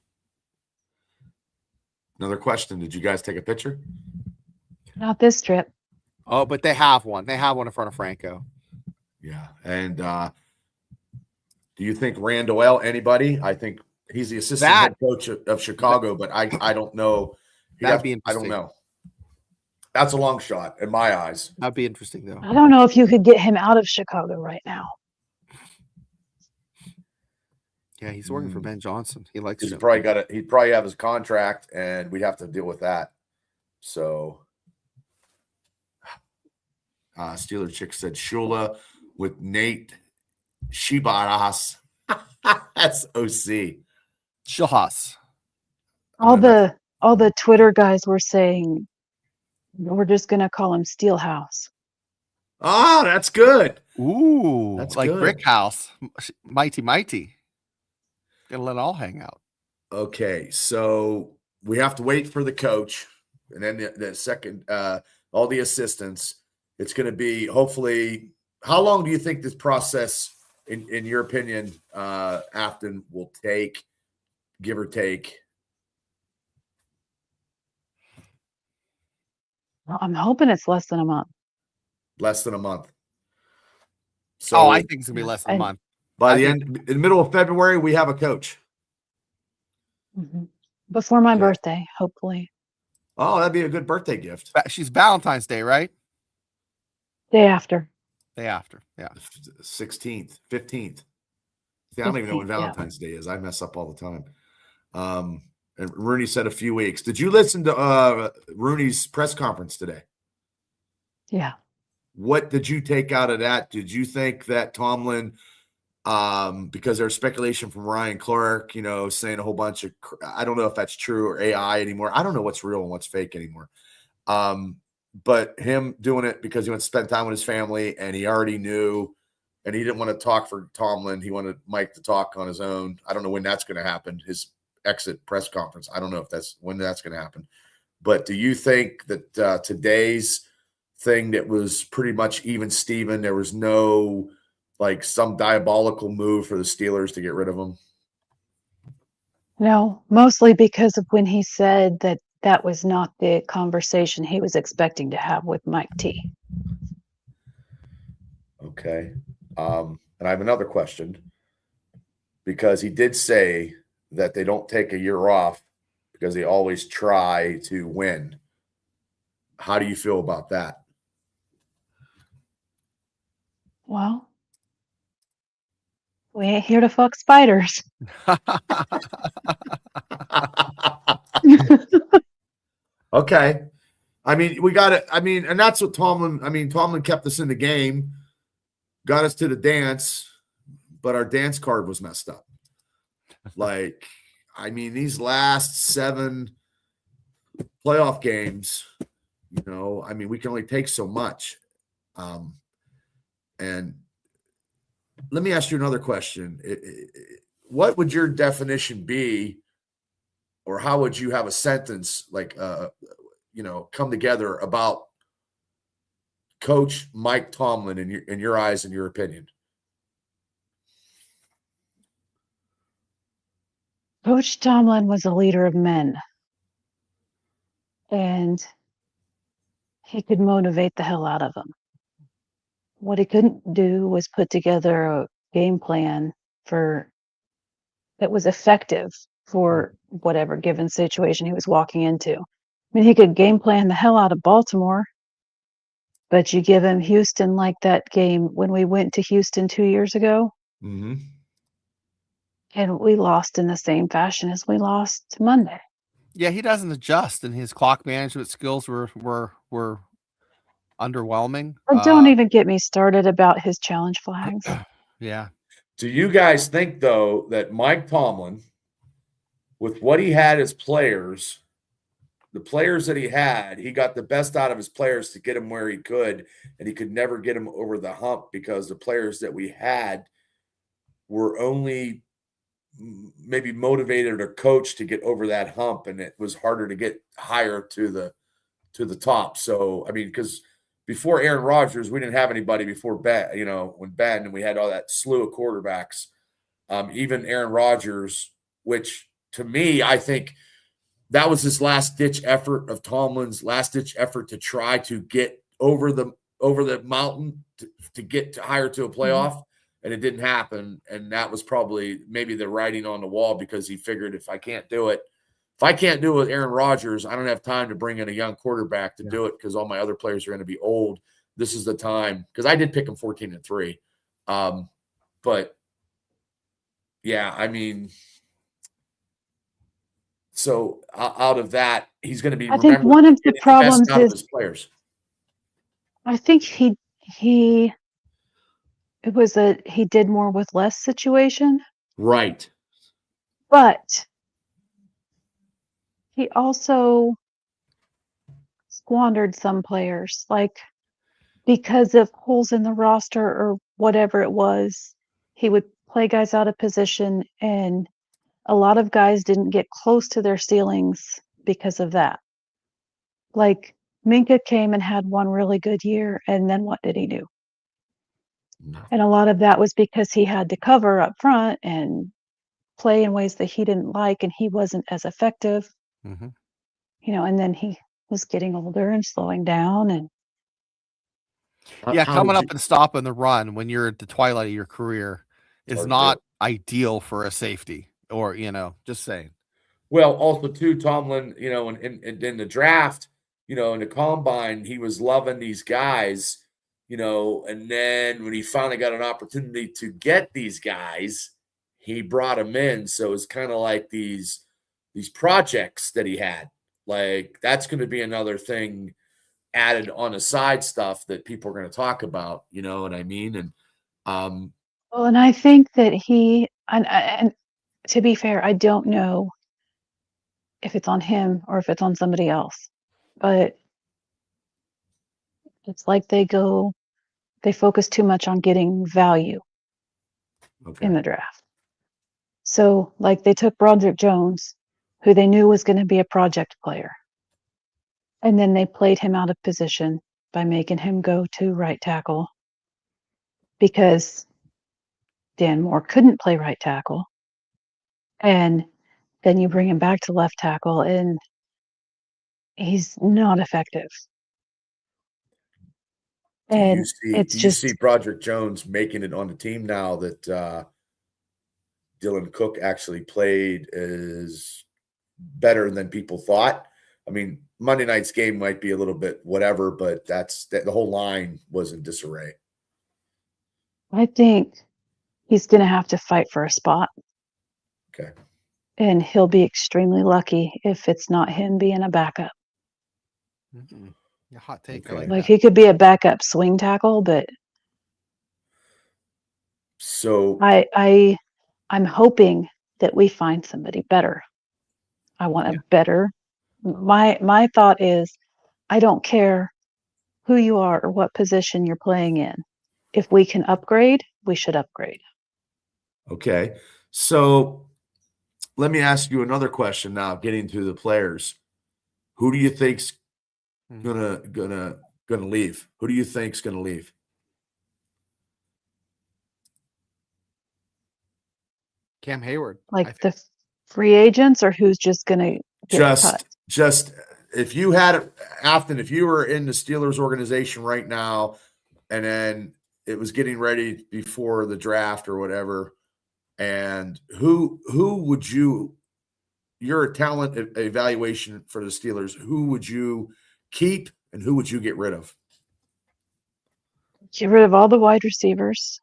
[SPEAKER 2] another question. Did you guys take a picture?
[SPEAKER 4] Not this trip.
[SPEAKER 3] Oh, but they have one. They have one in front of Franco.
[SPEAKER 2] Yeah. And do you think Randall, anybody? I think he's the assistant head coach of Chicago, but I don't know.
[SPEAKER 3] That'd be interesting.
[SPEAKER 2] I don't know. That's a long shot in my eyes.
[SPEAKER 3] That'd be interesting, though.
[SPEAKER 4] I don't know if you could get him out of Chicago right now.
[SPEAKER 3] Yeah, he's working for Ben Johnson. He likes it.
[SPEAKER 2] He'd probably have his contract, and we'd have to deal with that. So, Steeler Chick said Shula with Nate Shibaras. That's OC.
[SPEAKER 3] Shahas.
[SPEAKER 4] All the Twitter guys were saying we're just gonna call him Steelhouse.
[SPEAKER 2] Oh, that's good.
[SPEAKER 3] Ooh,
[SPEAKER 2] that's
[SPEAKER 3] like
[SPEAKER 2] good.
[SPEAKER 3] Brick House, mighty. Gonna let it all hang out.
[SPEAKER 2] Okay, so we have to wait for the coach, and then the second, all the assistants. It's going to be hopefully. How long do you think this process, in your opinion, Afton will take, give or take?
[SPEAKER 4] Well, I'm hoping it's less than a month.
[SPEAKER 2] Less than a month. So
[SPEAKER 3] I think it's gonna be less than a month.
[SPEAKER 2] By in the middle of February, we have a coach.
[SPEAKER 4] Mm-hmm. Before my birthday, hopefully.
[SPEAKER 2] Oh, that'd be a good birthday gift.
[SPEAKER 3] She's Valentine's Day, right?
[SPEAKER 4] Day after.
[SPEAKER 3] Day after, yeah.
[SPEAKER 2] 16th, 15th. See, I don't even know when Valentine's Day is. I mess up all the time. And Rooney said a few weeks. Did you listen to Rooney's press conference today?
[SPEAKER 4] Yeah.
[SPEAKER 2] What did you take out of that? Did you think that Tomlin, because there's speculation from Ryan Clark, saying a whole bunch of, I don't know if that's true or AI anymore. I don't know what's real and what's fake anymore. But him doing it because he wants to spend time with his family and he already knew and he didn't want to talk for Tomlin. He wanted Mike to talk on his own. I don't know when that's going to happen. His exit press conference. I don't know if that's when that's going to happen. But do you think that today's thing that was pretty much even Steven, there was no like some diabolical move for the Steelers to get rid of him?
[SPEAKER 4] No, mostly because of when he said that that was not the conversation he was expecting to have with Mike T.
[SPEAKER 2] Okay. And I have another question, because he did say that they don't take a year off because they always try to win. How do you feel about that?
[SPEAKER 4] Well, we ain't here to fuck spiders.
[SPEAKER 2] Okay. I mean, we got it. I mean, and that's what Tomlin kept us in the game, got us to the dance, but our dance card was messed up. Like, I mean, these last 7 playoff games, I mean, we can only take so much. And let me ask you another question. What would your definition be, or how would you have a sentence like, come together about Coach Mike Tomlin in your eyes and your opinion?
[SPEAKER 4] Coach Tomlin was a leader of men, and he could motivate the hell out of them. What he couldn't do was put together a game plan that was effective for whatever given situation he was walking into. I mean, he could game plan the hell out of Baltimore, but you give him Houston like that game when we went to Houston 2 years ago,
[SPEAKER 2] Mm-hmm.
[SPEAKER 4] and we lost in the same fashion as we lost Monday.
[SPEAKER 3] Yeah, he doesn't adjust, and his clock management skills were underwhelming.
[SPEAKER 4] But don't even get me started about his challenge flags.
[SPEAKER 3] Yeah.
[SPEAKER 2] Do you guys think, though, that Mike Tomlin, with what he had as players, the players that he had, he got the best out of his players to get him where he could, and he could never get him over the hump because the players that we had were only maybe motivated or coached to get over that hump, and it was harder to get higher to the top. So, I mean, because before Aaron Rodgers, we didn't have anybody before Ben, when Ben, and we had all that slew of quarterbacks. Even Aaron Rodgers, which to me, I think that was his last-ditch effort of Tomlin's last-ditch effort to try to get over the mountain to get higher to a playoff, and it didn't happen. And that was probably maybe the writing on the wall, because he figured, if I can't do it with Aaron Rodgers, I don't have time to bring in a young quarterback to do it, because all my other players are going to be old. This is the time, because I did pick him 14-3. But yeah, I mean, so out of that, he's going to be.
[SPEAKER 4] I think one of the problems
[SPEAKER 2] out
[SPEAKER 4] is
[SPEAKER 2] of his players.
[SPEAKER 4] I think he did more with less situation,
[SPEAKER 2] Right.
[SPEAKER 4] but he also squandered some players, like because of holes in the roster or whatever it was. He would play guys out of position, and a lot of guys didn't get close to their ceilings because of that. Like Minka came and had one really good year, and then what did he do? And a lot of that was because he had to cover up front and play in ways that he didn't like, and he wasn't as effective.
[SPEAKER 3] Mm-hmm.
[SPEAKER 4] And then he was getting older and slowing down, and
[SPEAKER 3] Yeah, coming up and stopping the run when you're at the twilight of your career is not ideal for a safety, or just saying.
[SPEAKER 2] Well, also too, Tomlin, in the draft, in the combine, he was loving these guys, and then when he finally got an opportunity to get these guys, he brought them in. So it's kind of like these projects that he had. Like, that's going to be another thing added on the side stuff that people are going to talk about. You know what I mean? And
[SPEAKER 4] well, and I think that and to be fair, I don't know if it's on him or if it's on somebody else, but it's like they go They focus too much on getting value
[SPEAKER 2] Okay.
[SPEAKER 4] in the draft. So, like, they took Broderick Jones, who they knew was going to be a project player, and then they played him out of position by making him go to right tackle because Dan Moore couldn't play right tackle. And then you bring him back to left tackle, and he's not effective. And it's
[SPEAKER 2] Do you
[SPEAKER 4] just,
[SPEAKER 2] see Broderick Jones making it on the team now that Dylan Cook actually played is better than people thought? I mean, Monday night's game might be a little bit whatever, but the whole line was in disarray.
[SPEAKER 4] I think he's going to have to fight for a spot.
[SPEAKER 2] Okay.
[SPEAKER 4] And he'll be extremely lucky if it's not him being a backup.
[SPEAKER 3] Yeah, hot take.
[SPEAKER 2] Okay.
[SPEAKER 3] I like
[SPEAKER 4] Like,
[SPEAKER 3] that.
[SPEAKER 4] he could be a backup swing tackle, but
[SPEAKER 2] So
[SPEAKER 4] I'm hoping that we find somebody better. I want a better. My thought is, I don't care who you are or what position you're playing in. If we can upgrade, we should upgrade.
[SPEAKER 2] okay. So let me ask you another question now, getting to the players. Who do you think's gonna leave? Who do you think's gonna leave?
[SPEAKER 3] Cam Hayward.
[SPEAKER 4] Like the free agents, or who's just going to get cut?
[SPEAKER 2] Just if you had Afton, if you were in the Steelers organization right now, and then it was getting ready before the draft or whatever, and who would your talent evaluation for the Steelers, who would you keep and who would you get rid of?
[SPEAKER 4] Get rid of all the wide receivers.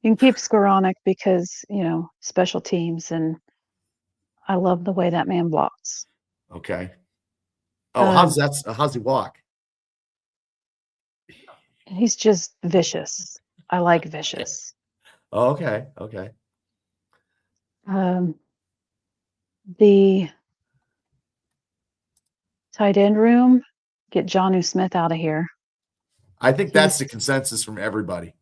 [SPEAKER 4] You can keep Skoranek because, special teams, and I love the way that man blocks.
[SPEAKER 2] Okay. Oh, how's he walk?
[SPEAKER 4] He's just vicious. I like vicious.
[SPEAKER 2] Oh, okay. Okay.
[SPEAKER 4] The tight end room, get Jonnu Smith out of here.
[SPEAKER 2] I think that's the consensus from everybody.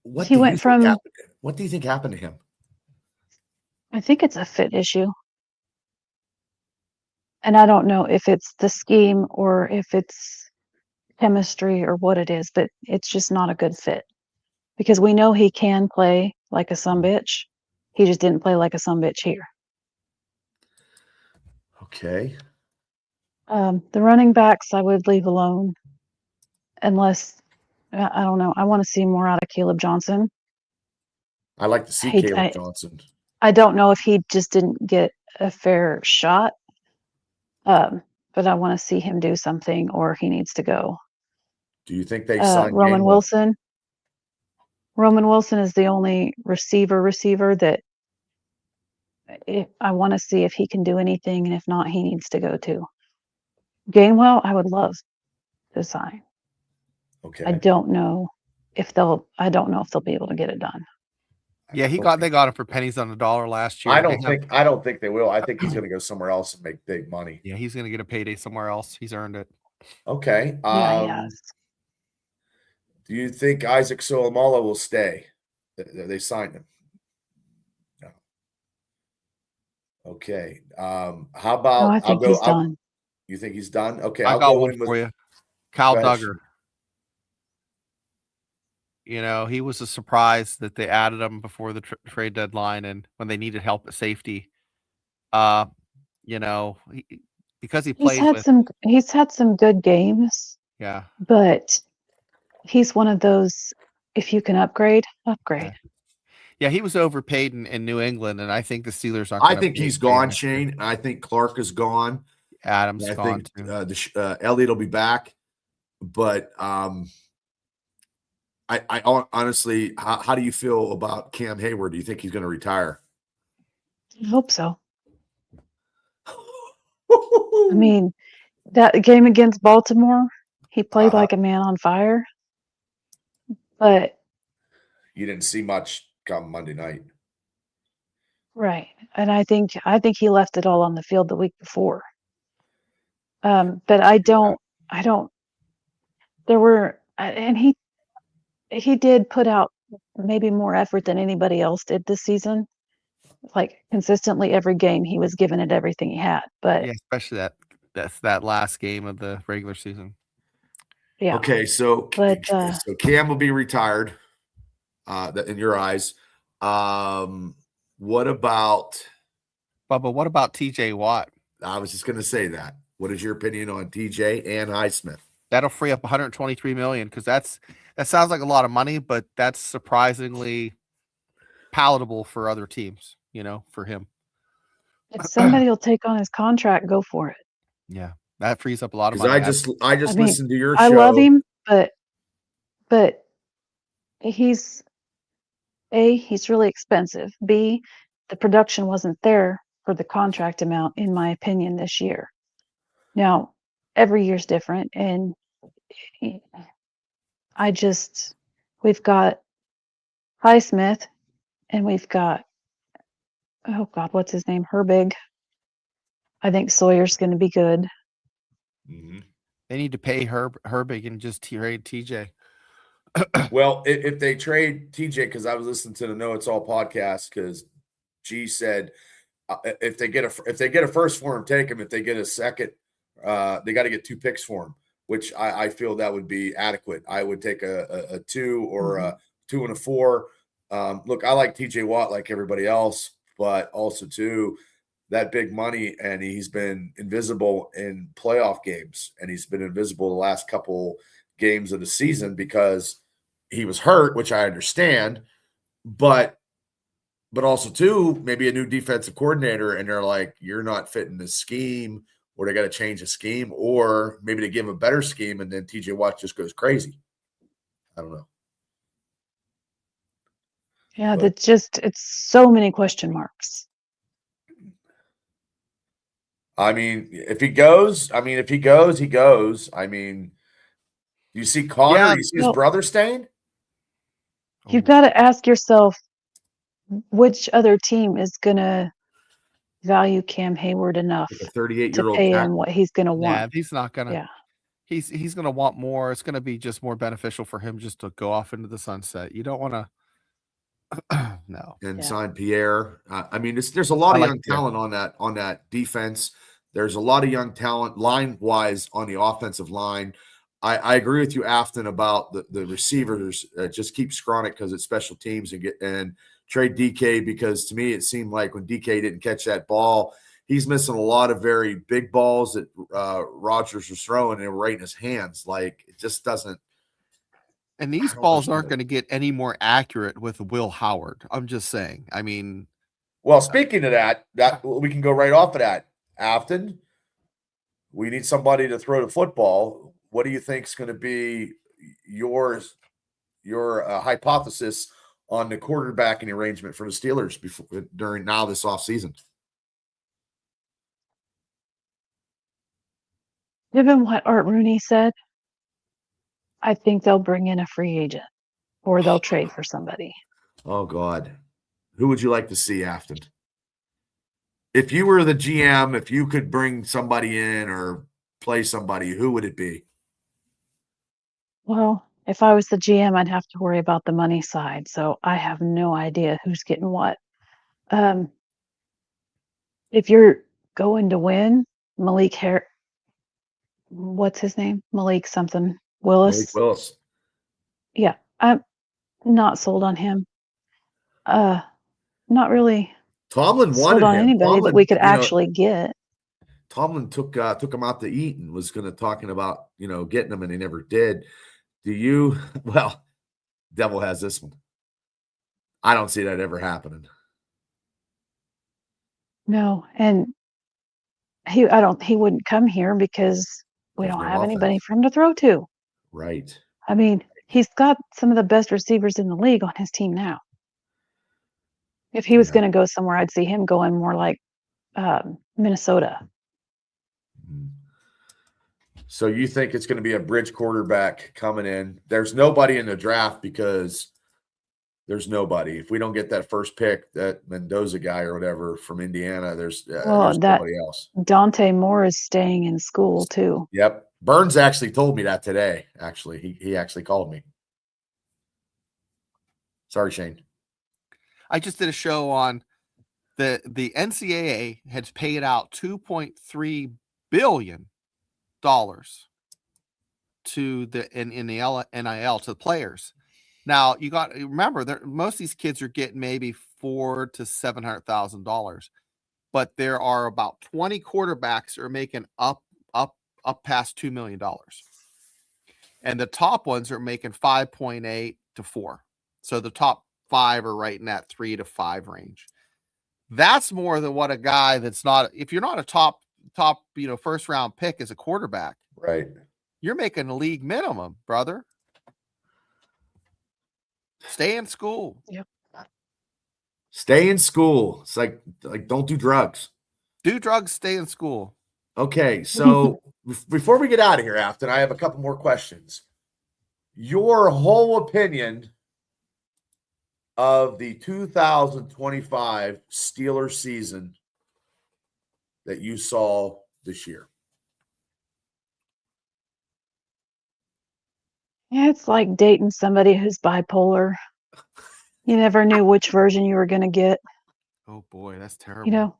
[SPEAKER 2] What
[SPEAKER 4] He went from.
[SPEAKER 2] What do you think happened to him?
[SPEAKER 4] I think it's a fit issue. And I don't know if it's the scheme or if it's chemistry or what it is, but it's just not a good fit. Because we know he can play like a sumbitch. He just didn't play like a sumbitch here.
[SPEAKER 2] Okay.
[SPEAKER 4] The running backs I would leave alone unless, I don't know, I want to see more out of Caleb Johnson.
[SPEAKER 2] I like to see Caleb Johnson.
[SPEAKER 4] I don't know if he just didn't get a fair shot, but I want to see him do something or he needs to go.
[SPEAKER 2] Do you think they signed
[SPEAKER 4] Roman Wilson? Roman Wilson is the only receiver that I want to see if he can do anything, and if not, he needs to go too. Gainwell, I would love to sign.
[SPEAKER 2] Okay.
[SPEAKER 4] I don't know if they'll be able to get it done.
[SPEAKER 3] Yeah, they got him for pennies on the dollar last year.
[SPEAKER 2] I don't think they will. I think he's going to go somewhere else and make big money.
[SPEAKER 3] Yeah, he's going to get a payday somewhere else. He's earned it.
[SPEAKER 2] Okay.
[SPEAKER 4] Yeah, he has.
[SPEAKER 2] Do you think Isaac Solomala will stay? They signed him. No. Okay. How about?
[SPEAKER 4] No, I think he's done.
[SPEAKER 2] You think he's done? Okay,
[SPEAKER 3] I'll go one for you. Kyle Duggar. He was a surprise that they added him before the trade deadline, and when they needed help at safety, because he played.
[SPEAKER 4] He's had some good games.
[SPEAKER 3] Yeah,
[SPEAKER 4] but he's one of those. If you can upgrade.
[SPEAKER 2] Yeah,
[SPEAKER 3] he was overpaid in New England, and I think the Steelers aren't.
[SPEAKER 2] I think he's gone, Shane. I think Clark is gone.
[SPEAKER 3] Adams gone too.
[SPEAKER 2] Elliott will be back, but I honestly, how do you feel about Cam Hayward? Do you think he's going to retire?
[SPEAKER 4] I hope so. I mean, that game against Baltimore, he played like a man on fire, but
[SPEAKER 2] you didn't see much come Monday night,
[SPEAKER 4] right? And I think he left it all on the field the week before. But I don't there were, and he did put out maybe more effort than anybody else did this season. Like consistently every game, he was giving it everything he had. But
[SPEAKER 3] Yeah, especially that last game of the regular season.
[SPEAKER 4] yeah,
[SPEAKER 2] Okay, so
[SPEAKER 4] but
[SPEAKER 2] so Cam will be retired. In your eyes, what about?
[SPEAKER 3] Bubba, what about TJ Watt?
[SPEAKER 2] I was just going to say that. What is your opinion on TJ and Highsmith?
[SPEAKER 3] That'll free up 123 million because that sounds like a lot of money, but that's surprisingly palatable for other teams. For him.
[SPEAKER 4] if somebody will take on his contract, go for it.
[SPEAKER 3] Yeah, that frees up a lot of
[SPEAKER 2] Because
[SPEAKER 3] money.
[SPEAKER 2] I just
[SPEAKER 4] mean,
[SPEAKER 2] listened to your show.
[SPEAKER 4] I love him, but he's really expensive. B, the production wasn't there for the contract amount, in my opinion, this year. Now, every year's different, and we've got Highsmith, and we've got, oh God, what's his name? Herbig. I think Sawyer's going to be good.
[SPEAKER 2] Mhm.
[SPEAKER 3] They need to pay Herbig and just trade TJ.
[SPEAKER 2] Well, if they trade TJ, because I was listening to the Know It's All podcast, because G said if they get a first for him, take him. If they get a second, they got to get 2 picks for him, which I feel that would be adequate. I would take a 2 or a 2 and a 4. Look, I like TJ Watt like everybody else, but also too that big money, and he's been invisible in playoff games, and he's been invisible the last couple games of the season because he was hurt, which I understand, but also too, maybe a new defensive coordinator, and they're like, you're not fitting the scheme, or they got to change the scheme, or maybe they give him a better scheme, and then TJ Watt just goes crazy. I don't know.
[SPEAKER 4] Yeah, it's so many question marks.
[SPEAKER 2] I mean, if he goes, he goes. I mean, you see Connor,
[SPEAKER 3] Yeah,
[SPEAKER 2] you see his brother staying?
[SPEAKER 4] You've got to ask yourself, which other team is going to value Cam Hayward enough
[SPEAKER 2] Like a
[SPEAKER 4] to
[SPEAKER 2] 38-year-old
[SPEAKER 4] pay him what he's going to want?
[SPEAKER 3] Yeah, he's not gonna.
[SPEAKER 4] Yeah.
[SPEAKER 3] He's gonna want more. It's gonna be just more beneficial for him just to go off into the sunset. You don't want to. No.
[SPEAKER 2] And
[SPEAKER 4] Yeah.
[SPEAKER 2] sign Pierre. I mean, there's a lot of
[SPEAKER 3] like
[SPEAKER 2] young
[SPEAKER 3] Pierre.
[SPEAKER 2] talent on that defense. There's a lot of young talent line-wise on the offensive line. I agree with you, Afton, about the receivers. Just keep Skronik because it's special teams and trade DK, because to me it seemed like when DK didn't catch that ball, he's missing a lot of very big balls that Rodgers was throwing and right in his hands. Like, it just doesn't.
[SPEAKER 3] And these balls aren't going to get any more accurate with Will Howard. I'm just saying. I mean,
[SPEAKER 2] well, speaking of that we can go right off of that. Afton, we need somebody to throw the football. What do you think is going to be your hypothesis on the quarterbacking arrangement for the Steelers during this offseason?
[SPEAKER 4] Given what Art Rooney said, I think they'll bring in a free agent or they'll trade for somebody.
[SPEAKER 2] Oh, God. Who would you like to see, Afton? If you were the GM, if you could bring somebody in or play somebody, who would it be?
[SPEAKER 4] Well, if I was the GM, I'd have to worry about the money side. So I have no idea who's getting what. If you're going to win, what's his name? Malik something Willis.
[SPEAKER 2] Malik Willis.
[SPEAKER 4] Yeah, I'm not sold on him. Not really
[SPEAKER 2] Tomlin
[SPEAKER 4] sold
[SPEAKER 2] wanted
[SPEAKER 4] on
[SPEAKER 2] him.
[SPEAKER 4] anybody that we could actually get.
[SPEAKER 2] Tomlin took him out to eat and was going to talking about getting him, and he never did. Do you? Well, Devil has this one. I don't see that ever happening.
[SPEAKER 4] No, and he wouldn't come here because we
[SPEAKER 2] There's
[SPEAKER 4] don't
[SPEAKER 2] no
[SPEAKER 4] have
[SPEAKER 2] offense.
[SPEAKER 4] anybody for him to throw to.
[SPEAKER 2] Right.
[SPEAKER 4] I mean, he's got some of the best receivers in the league on his team now. If he was going to go somewhere, I'd see him going more like Minnesota.
[SPEAKER 2] So you think it's going to be a bridge quarterback coming in? There's nobody in the draft because there's nobody. If we don't get that first pick, that Mendoza guy or whatever from Indiana, there's nobody else.
[SPEAKER 4] Dante Moore is staying in school too.
[SPEAKER 2] Yep. Burns actually told me that today. Actually, he actually called me. Sorry, Shane.
[SPEAKER 3] I just did a show on the NCAA has paid out $2.3 billion to the in the NIL to the players. Now you got to remember most of these kids are getting maybe $400,000 to $700,000, but there are about 20 quarterbacks who are making up past $2 million, and the top ones are making 5.8 to 4. So the top 5 are right in that 3 to 5 range. That's more than what a guy that's not. If you're not a top first round pick as a quarterback,
[SPEAKER 2] right?
[SPEAKER 3] You're making a league minimum, brother. Stay in school.
[SPEAKER 4] Yep.
[SPEAKER 2] Stay in school. It's like don't do drugs.
[SPEAKER 3] Do drugs, stay in school.
[SPEAKER 2] Okay, so before we get out of here, Afton, I have a couple more questions. Your whole opinion of the 2025 Steelers season that you saw this year.
[SPEAKER 4] Yeah, it's like dating somebody who's bipolar. You never knew which version you were going to get.
[SPEAKER 3] Oh boy, that's terrible.
[SPEAKER 4] You know,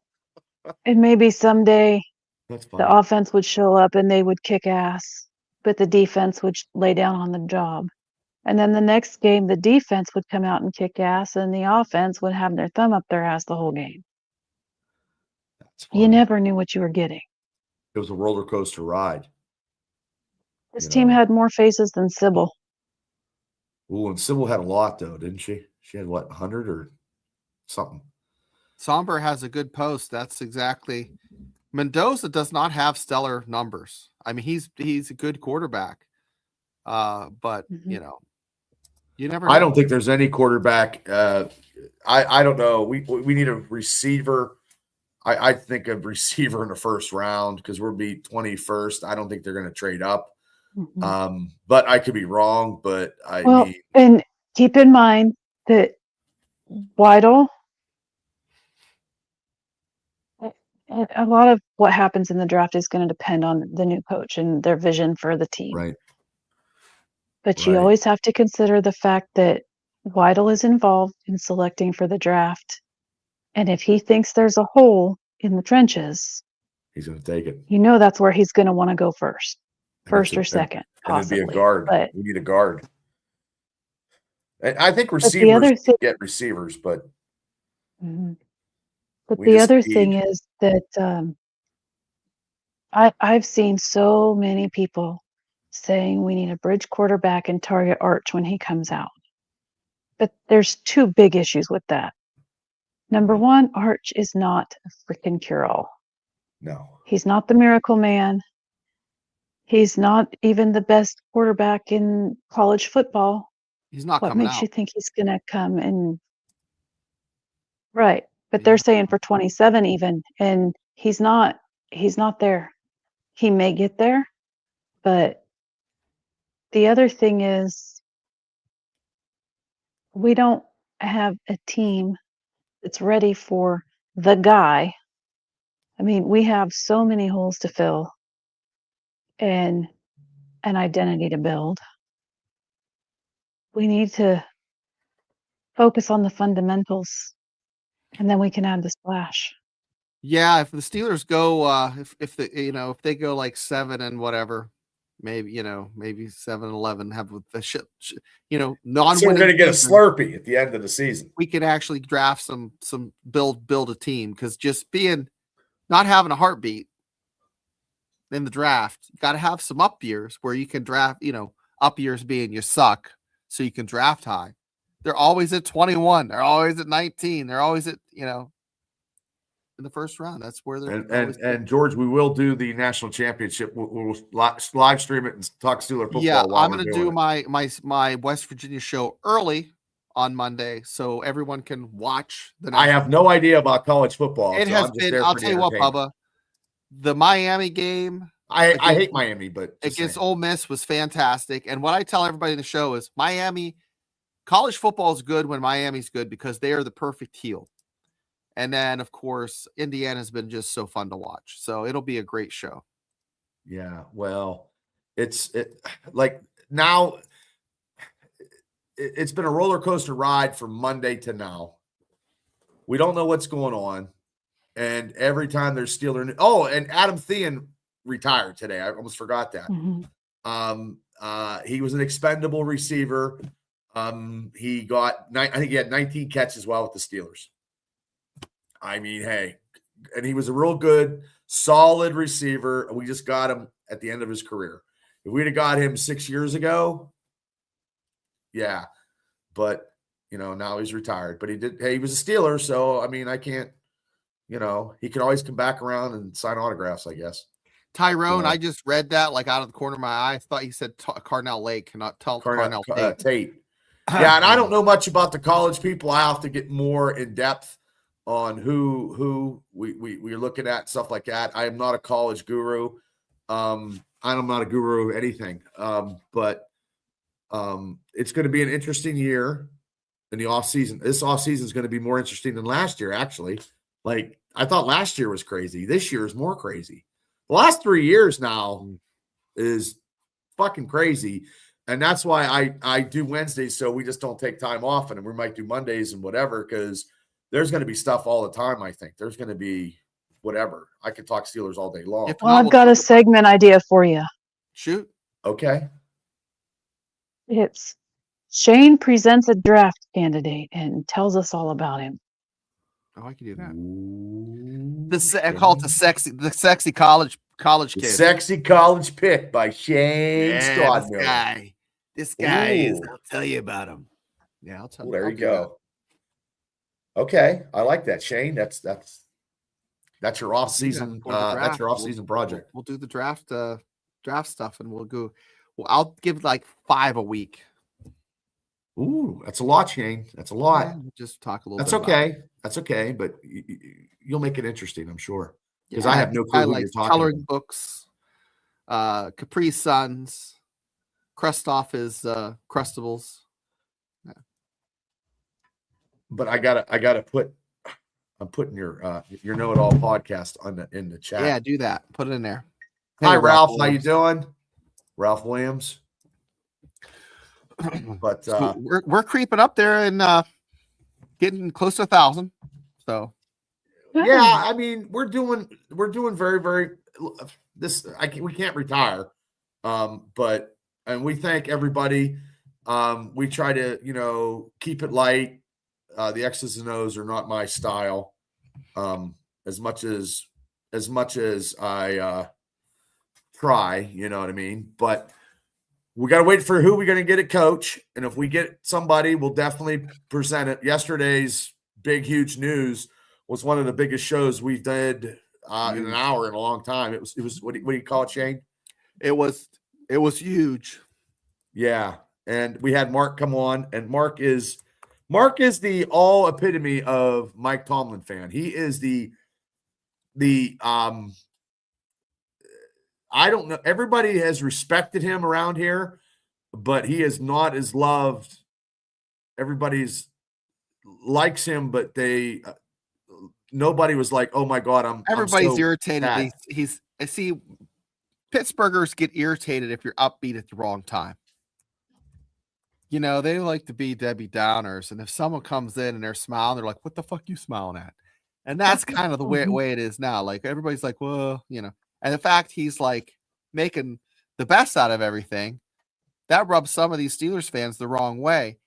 [SPEAKER 4] and maybe someday
[SPEAKER 2] That's funny.
[SPEAKER 4] the offense would show up and they would kick ass, but the defense would lay down on the job. And then the next game, the defense would come out and kick ass, and the offense would have their thumb up their ass the whole game.
[SPEAKER 2] That's funny.
[SPEAKER 4] You never knew what you were getting.
[SPEAKER 2] It was a roller coaster ride.
[SPEAKER 4] This team had more faces than Sybil.
[SPEAKER 2] Ooh, and Sybil had a lot, though, didn't she? She had, 100 or something?
[SPEAKER 3] Somber has a good post. That's exactly. Mendoza does not have stellar numbers. I mean, he's a good quarterback. But, you never know.
[SPEAKER 2] I don't think there's any quarterback. I don't know. We need a receiver. I think a receiver in the first round because we'll be 21st. I don't think they're going to trade up. But I could be wrong. But
[SPEAKER 4] and keep in mind that Weidel, a lot of what happens in the draft is going to depend on the new coach and their vision for the team.
[SPEAKER 2] Right.
[SPEAKER 4] But you always have to consider the fact that Weidel is involved in selecting for the draft. And if he thinks there's a hole in the trenches,
[SPEAKER 2] he's going to take it.
[SPEAKER 4] That's where he's going to want to go first or second, possibly.
[SPEAKER 2] And it'd be a guard.
[SPEAKER 4] But
[SPEAKER 2] we need a guard. And I think receivers get receivers, but.
[SPEAKER 4] But the other thing is that I've seen so many people saying we need a bridge quarterback and target Arch when he comes out. But there's two big issues with that. Number one, Arch is not a freaking cure-all.
[SPEAKER 2] No.
[SPEAKER 4] He's not the miracle man. He's not even the best quarterback in college football.
[SPEAKER 3] He's not
[SPEAKER 4] What
[SPEAKER 3] coming
[SPEAKER 4] makes
[SPEAKER 3] out.
[SPEAKER 4] you think he's going to come and... Right. But they're saying for 27 even, and he's not there. He may get there, but the other thing is we don't have a team that's ready for the guy. I mean, we have so many holes to fill and an identity to build. We need to focus on the fundamentals, and then we can add the splash.
[SPEAKER 3] Yeah, if the Steelers go, if they go like 7 and whatever, maybe 7-11, have the shit, non-winning.
[SPEAKER 2] So we're going to get a Slurpee at the end of the season.
[SPEAKER 3] We can actually draft some build a team, because just not having a heartbeat in the draft, you got to have some up years where you can draft. Up years being you suck, so you can draft high. They're always at 21. They're always at 19. They're always at in the first round. That's where they're.
[SPEAKER 2] And George, we will do the national championship. We'll live stream it and talk Steeler football.
[SPEAKER 3] Yeah, I'm going to do my West Virginia show early on Monday, so everyone can watch.
[SPEAKER 2] I have no idea about college football.
[SPEAKER 3] It has been. I'll tell you what, Bubba. The Miami game.
[SPEAKER 2] I hate Miami, but
[SPEAKER 3] against Ole Miss was fantastic. And what I tell everybody in the show is Miami. College football is good when Miami's good because they are the perfect heel. And then, of course, Indiana's been just so fun to watch. So it'll be a great show.
[SPEAKER 2] Yeah, well, like now it's been a roller coaster ride from Monday to now. We don't know what's going on. And every time there's Steeler news. Oh, and Adam Thielen retired today. I almost forgot that. He was an expendable receiver. He got I think he had 19 catches while with the Steelers. I mean, hey, and he was a real good, solid receiver. We just got him at the end of his career. If we'd have got him 6 years ago, yeah. But now he's retired. But he was a Steeler, so I mean, I can't, he could always come back around and sign autographs, I guess.
[SPEAKER 3] Tyrone, I just read that like out of the corner of my eye. I thought he said Carnell Lake, not Carnell
[SPEAKER 2] Tate. Yeah, and I don't know much about the college people. I have to get more in depth on who we're looking at, stuff like that. I am not a college guru. I'm not a guru of anything. But it's going to be an interesting year in the offseason. This offseason is going to be more interesting than last year, actually. Like, I thought last year was crazy. This year is more crazy. The last 3 years now is fucking crazy. And that's why I do Wednesdays, so we just don't take time off, and we might do Mondays and whatever, because there's going to be stuff all the time, I think. There's going to be whatever. I could talk Steelers all day long.
[SPEAKER 4] Well, I've got a segment idea for you.
[SPEAKER 3] Shoot.
[SPEAKER 2] Okay.
[SPEAKER 4] It's Shane presents a draft candidate and tells us all about him.
[SPEAKER 3] Oh, I can do that. I call it the sexy college kid.
[SPEAKER 2] Sexy college pick by Shane Stodmiller.
[SPEAKER 3] This guy is. I'll tell you about him. Yeah, I'll tell you.
[SPEAKER 2] There you go. Okay, I like that, Shane. That's your off season. That's your off season project.
[SPEAKER 3] We'll do the draft stuff, and we'll go. Well, I'll give like 5 a week.
[SPEAKER 2] Ooh, that's a lot, Shane. That's a lot.
[SPEAKER 3] Yeah, just talk a little.
[SPEAKER 2] That's
[SPEAKER 3] bit
[SPEAKER 2] okay.
[SPEAKER 3] About it.
[SPEAKER 2] That's okay, but you'll make it interesting, I'm sure. Because I have no clue who you're talking
[SPEAKER 3] coloring
[SPEAKER 2] about.
[SPEAKER 3] books, Capri Suns, crust off his Crustables. Yeah.
[SPEAKER 2] But I gotta put. I'm putting your Know It All podcast in the chat.
[SPEAKER 3] Yeah, do that. Put it in there.
[SPEAKER 2] Hi, Ralph. How you doing? Ralph Williams. But
[SPEAKER 3] so we're creeping up there and getting close to 1,000. So
[SPEAKER 2] yeah, I mean we're doing very, very this. We can't retire, but we thank everybody. We try to keep it light. The X's and O's are not my style. As much as I try, you know what I mean. But we got to wait for who we're going to get at coach. And if we get somebody, we'll definitely present it. Yesterday's big, huge news was one of the biggest shows we've did in an hour in a long time. It was what do you call it, Shane?
[SPEAKER 3] It was huge. Yeah.
[SPEAKER 2] And we had Mark come on, and Mark is the all epitome of Mike Tomlin fan. He is the I don't know. Everybody has respected him around here, but he is not as loved. Everybody's likes him, but nobody was like, "Oh my God,
[SPEAKER 3] Everybody's
[SPEAKER 2] so
[SPEAKER 3] irritated."
[SPEAKER 2] sad.
[SPEAKER 3] I see Pittsburghers get irritated if you're upbeat at the wrong time. They like to be Debbie Downers, and if someone comes in and they're smiling, they're like, "What the fuck you smiling at?" And that's kind of the way it is now. Like everybody's like, "Well, And the fact he's like making the best out of everything, that rubs some of these Steelers fans the wrong way.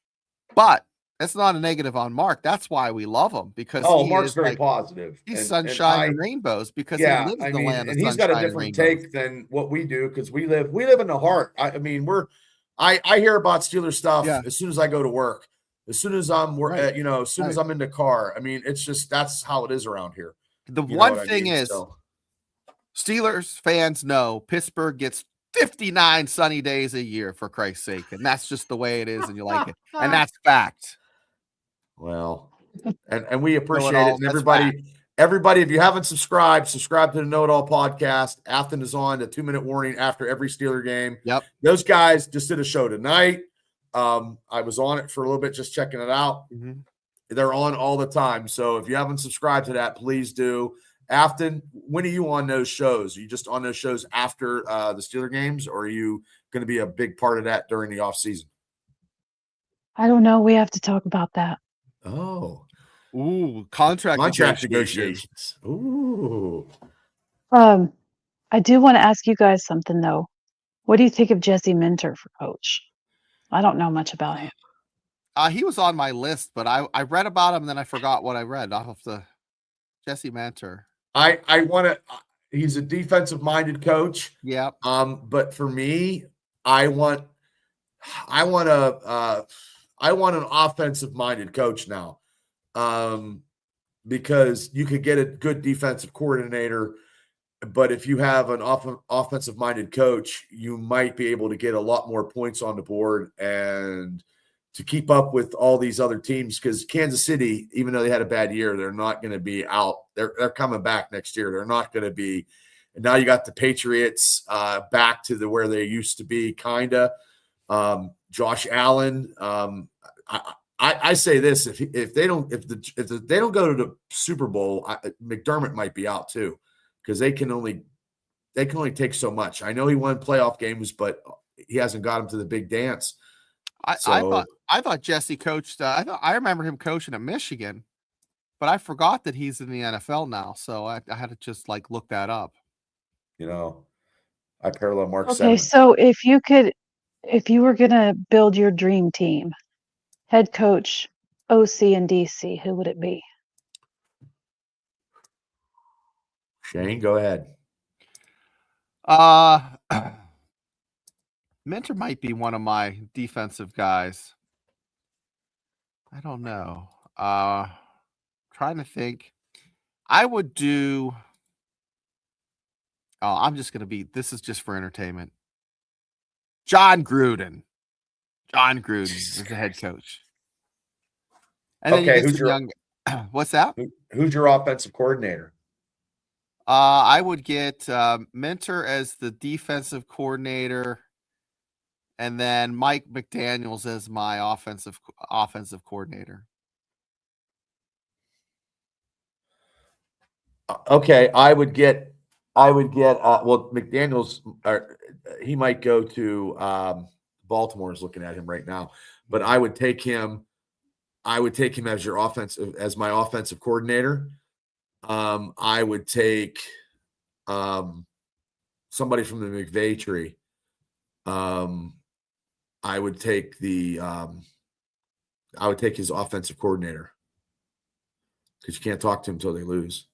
[SPEAKER 3] But that's not a negative on Mark. That's why we love him, because
[SPEAKER 2] Mark's very positive.
[SPEAKER 3] He's sunshine and rainbows because he lives in the land of sunshine and rainbows.
[SPEAKER 2] He's got a different take than what we do because we live in the heart. I mean, I hear about Steelers stuff as soon as I go to work, as soon as I'm as I'm in the car. I mean, it's just that's how it is around here.
[SPEAKER 3] The one thing is. Steelers fans know Pittsburgh gets 59 sunny days a year, for Christ's sake. And that's just the way it is, and you like it. And that's fact.
[SPEAKER 2] Well, and we appreciate it. And everybody, if you haven't subscribe to the Know It All podcast. Afton is on, a 2-minute warning after every Steeler game.
[SPEAKER 3] Yep.
[SPEAKER 2] Those guys just did a show tonight. I was on it for a little bit, just checking it out. Mm-hmm. They're on all the time. So if you haven't subscribed to that, please do. Afton, when are you on those shows? Are you just on those shows after the Steeler games, or are you going to be a big part of that during the off season?
[SPEAKER 4] I don't know. We have to talk about that.
[SPEAKER 2] Oh,
[SPEAKER 3] Ooh, contract
[SPEAKER 2] negotiations. Ooh.
[SPEAKER 4] I do want to ask you guys something though. What do you think of Jesse Minter for coach? I don't know much about him.
[SPEAKER 3] He was on my list, but I read about him and then I forgot what I read off of the Jesse Manter.
[SPEAKER 2] I want to. He's a defensive minded coach.
[SPEAKER 3] Yeah.
[SPEAKER 2] But for me, I want an offensive minded coach now. Because you could get a good defensive coordinator, but if you have an offensive minded coach, you might be able to get a lot more points on the board and to keep up with all these other teams. Because Kansas City, even though they had a bad year, they're not going to be out. They're coming back next year. They're not going to be. And now you got the Patriots back to where they used to be, kind of. Josh Allen. I say this: if they don't go to the Super Bowl, McDermott might be out too, because they can only take so much. I know he won playoff games, but he hasn't got him to the big dance.
[SPEAKER 3] I thought Jesse coached. I remember him coaching at Michigan, but I forgot that he's in the NFL now. So I had to just look that up.
[SPEAKER 2] I parallel Mark.
[SPEAKER 4] Okay, so if you were gonna build your dream team, head coach, OC, and DC, who would it be?
[SPEAKER 2] Shane, go ahead.
[SPEAKER 3] Mentor might be one of my defensive guys. I don't know. Trying to think. I would do. Oh, I'm just going to be. This is just for entertainment. John Gruden. John Gruden is the head coach. And then
[SPEAKER 2] Okay,
[SPEAKER 3] who's your young? What's that?
[SPEAKER 2] Who's your offensive coordinator?
[SPEAKER 3] I would get Mentor as the defensive coordinator, and then Mike McDaniels as my offensive coordinator.
[SPEAKER 2] Okay, I would get. Well, McDaniels. He might go to Baltimore. Is looking at him right now, but I would take him. As your as my offensive coordinator. I would take somebody from the McVay tree. I would take his offensive coordinator, because you can't talk to him until they lose.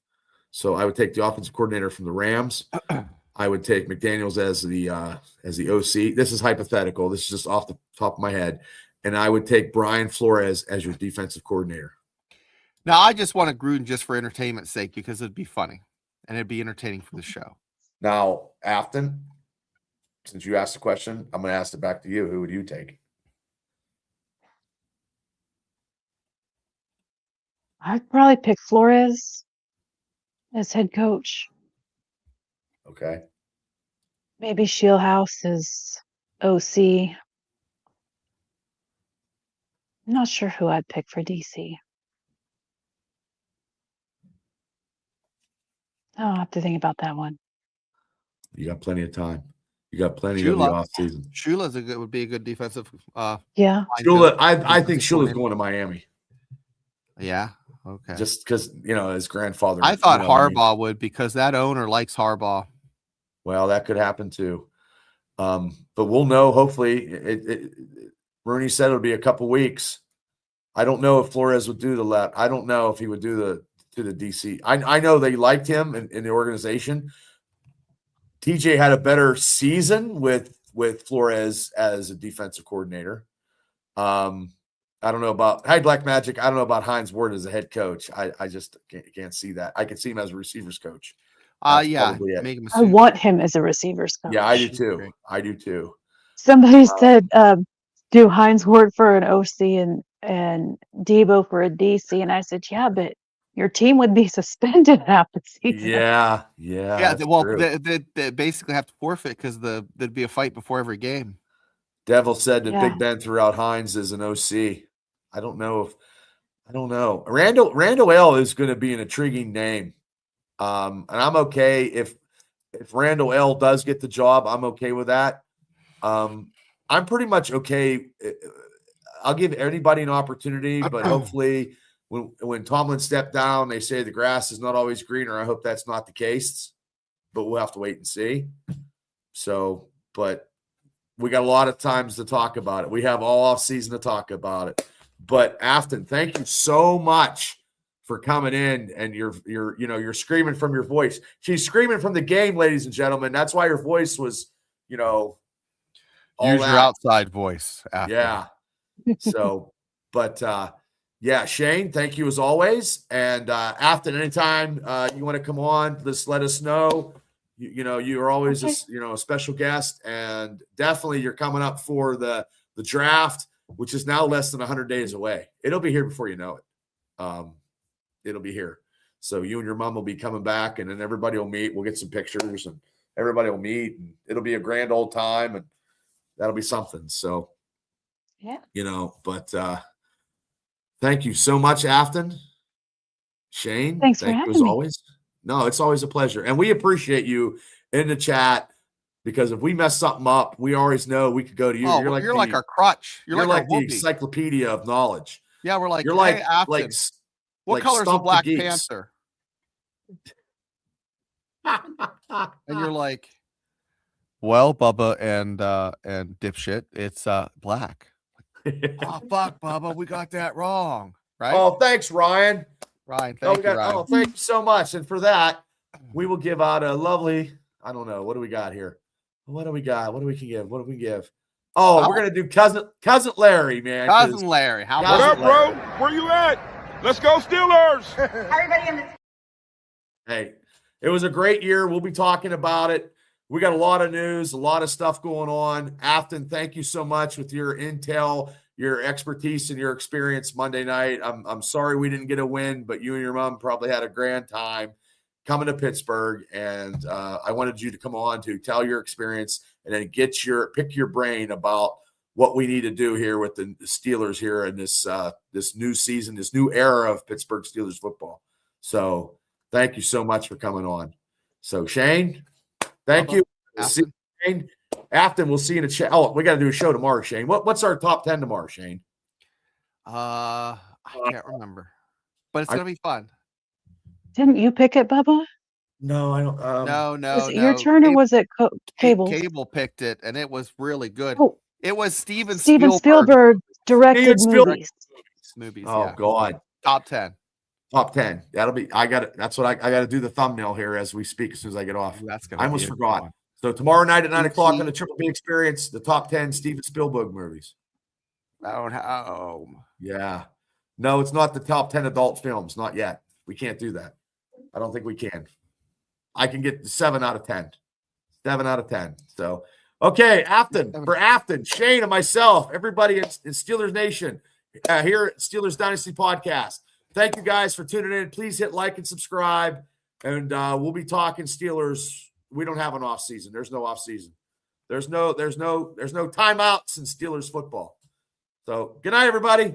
[SPEAKER 2] So I would take the offensive coordinator from the Rams. I would take McDaniels as the OC. This is hypothetical. This is just off the top of my head. And I would take Brian Flores as your defensive coordinator.
[SPEAKER 3] Now, I just want a Gruden just for entertainment's sake, because it'd be funny and it'd be entertaining for the show.
[SPEAKER 2] Now, Afton, since you asked the question, I'm going to ask it back to you. Who would you take?
[SPEAKER 4] I'd probably pick Flores as head coach.
[SPEAKER 2] Okay.
[SPEAKER 4] Maybe Shieldhouse as OC. I'm not sure who I'd pick for DC. I'll have to think about that one.
[SPEAKER 2] You got plenty of time. You got plenty of the off season.
[SPEAKER 3] Shula's would be a good defensive.
[SPEAKER 4] Yeah.
[SPEAKER 2] Shula, I think Shula's going to Miami.
[SPEAKER 3] Yeah. Okay.
[SPEAKER 2] Just because his grandfather.
[SPEAKER 3] I thought Harbaugh would, because that owner likes Harbaugh.
[SPEAKER 2] Well, that could happen too. But we'll know. Hopefully, Rooney said it'll be a couple weeks. I don't know if Flores would do the left. I don't know if he would do the DC. I know they liked him in the organization. TJ had a better season with Flores as a defensive coordinator. I don't know about Black Magic. I don't know about Hines Ward as a head coach. I just can't see that. I can see him as a receivers coach.
[SPEAKER 4] I want him as a receivers coach.
[SPEAKER 2] Yeah, I do too.
[SPEAKER 4] Somebody said do Hines Ward for an OC and Debo for a DC, and I said, yeah, but your team would be suspended half the season.
[SPEAKER 2] Yeah.
[SPEAKER 3] Well, they basically have to forfeit, because there'd be a fight before every game.
[SPEAKER 2] Devil said that Big Ben threw out Hines as an OC. I don't know. Randall L is going to be an intriguing name. And I'm okay if Randall L does get the job, I'm okay with that. I'm pretty much okay. I'll give anybody an opportunity, but hopefully when Tomlin stepped down, they say the grass is not always greener. I hope that's not the case, but we'll have to wait and see. So, but we got a lot of times to talk about it. We have all off season to talk about it. But Afton, thank you so much for coming in, and you're screaming from your voice. She's screaming from the game, ladies and gentlemen. That's why her voice was, all
[SPEAKER 3] use
[SPEAKER 2] that.
[SPEAKER 3] Your outside voice. After.
[SPEAKER 2] Yeah. So, but yeah, Shane, thank you as always. And Afton, anytime you want to come on, just let us know. You are always a special guest, and definitely you're coming up for the draft, which is now less than 100 days away. It'll be here before you know it. It'll be here. So you and your mom will be coming back, and then everybody will meet. We'll get some pictures, and everybody will meet, and it'll be a grand old time, and that'll be something. So,
[SPEAKER 4] yeah,
[SPEAKER 2] but thank you so much, Afton. Shane,
[SPEAKER 4] thanks for
[SPEAKER 2] thank you
[SPEAKER 4] having
[SPEAKER 2] as
[SPEAKER 4] me.
[SPEAKER 2] always. No, it's always a pleasure. And we appreciate you in the chat, because if we mess something up, we always know we could go to you.
[SPEAKER 3] Oh, you're like our crutch. You're like
[SPEAKER 2] the
[SPEAKER 3] our
[SPEAKER 2] encyclopedia of knowledge.
[SPEAKER 3] Yeah, we're like,
[SPEAKER 2] you're
[SPEAKER 3] hey,
[SPEAKER 2] like,
[SPEAKER 3] Afton, what color is the
[SPEAKER 2] Stump
[SPEAKER 3] Black
[SPEAKER 2] Geeks.
[SPEAKER 3] Panther? And you're like, well, Bubba and dipshit, it's black. Oh, fuck, Bubba, we got that wrong. Right?
[SPEAKER 2] Oh, thanks, Ryan.
[SPEAKER 3] Ryan, thank you, Ryan.
[SPEAKER 2] Oh, thank you so much. And for that, we will give out a lovely, I don't know, what do we got here? What do we got? What do we give? Oh, we're gonna do cousin Larry, man.
[SPEAKER 3] Cousin Larry.
[SPEAKER 5] What up, bro? Where you at? Let's go, Steelers!
[SPEAKER 6] Everybody in the
[SPEAKER 2] Hey, it was a great year. We'll be talking about it. We got a lot of news, a lot of stuff going on. Afton, thank you so much with your intel, your expertise, and your experience Monday night. I'm sorry we didn't get a win, but you and your mom probably had a grand time coming to Pittsburgh, and I wanted you to come on to tell your experience and then pick your brain about what we need to do here with the Steelers here in this new season, this new era of Pittsburgh Steelers football. So thank you so much for coming on. So Shane, thank you. See you, Shane. Afton, we'll see you in the chat. Oh, we got to do a show tomorrow, Shane. What's our top 10 tomorrow, Shane?
[SPEAKER 3] I can't remember, but it's gonna be fun.
[SPEAKER 4] Didn't you pick it, Bubba?
[SPEAKER 2] No, I don't.
[SPEAKER 3] No.
[SPEAKER 4] Was it your turn, or was it Cable?
[SPEAKER 3] Cable picked it, and it was really good.
[SPEAKER 4] Oh,
[SPEAKER 3] It was Steven
[SPEAKER 4] Spielberg directed
[SPEAKER 2] Spielberg.
[SPEAKER 3] movies.
[SPEAKER 2] Oh,
[SPEAKER 3] yeah.
[SPEAKER 2] God.
[SPEAKER 3] Top 10.
[SPEAKER 2] Top 10. That'll be. I got it. That's what I got to do the thumbnail here as we speak. As soon as I get off.
[SPEAKER 3] That's gonna.
[SPEAKER 2] I almost
[SPEAKER 3] be a good
[SPEAKER 2] forgot.
[SPEAKER 3] one.
[SPEAKER 2] So tomorrow night at 9:00 on the Triple B Experience, the top 10 Steven Spielberg movies.
[SPEAKER 3] Oh,
[SPEAKER 2] Yeah. No, it's not the top 10 adult films. Not yet. We can't do that. I don't think we can. I can get 7 out of 10. 7 out of 10. So, okay, Afton, Shane, and myself, everybody in Steelers Nation here at Steelers Dynasty Podcast. Thank you guys for tuning in. Please hit like and subscribe, and we'll be talking Steelers. We don't have an off season. There's no off season. There's no timeouts in Steelers football. So, good night, everybody.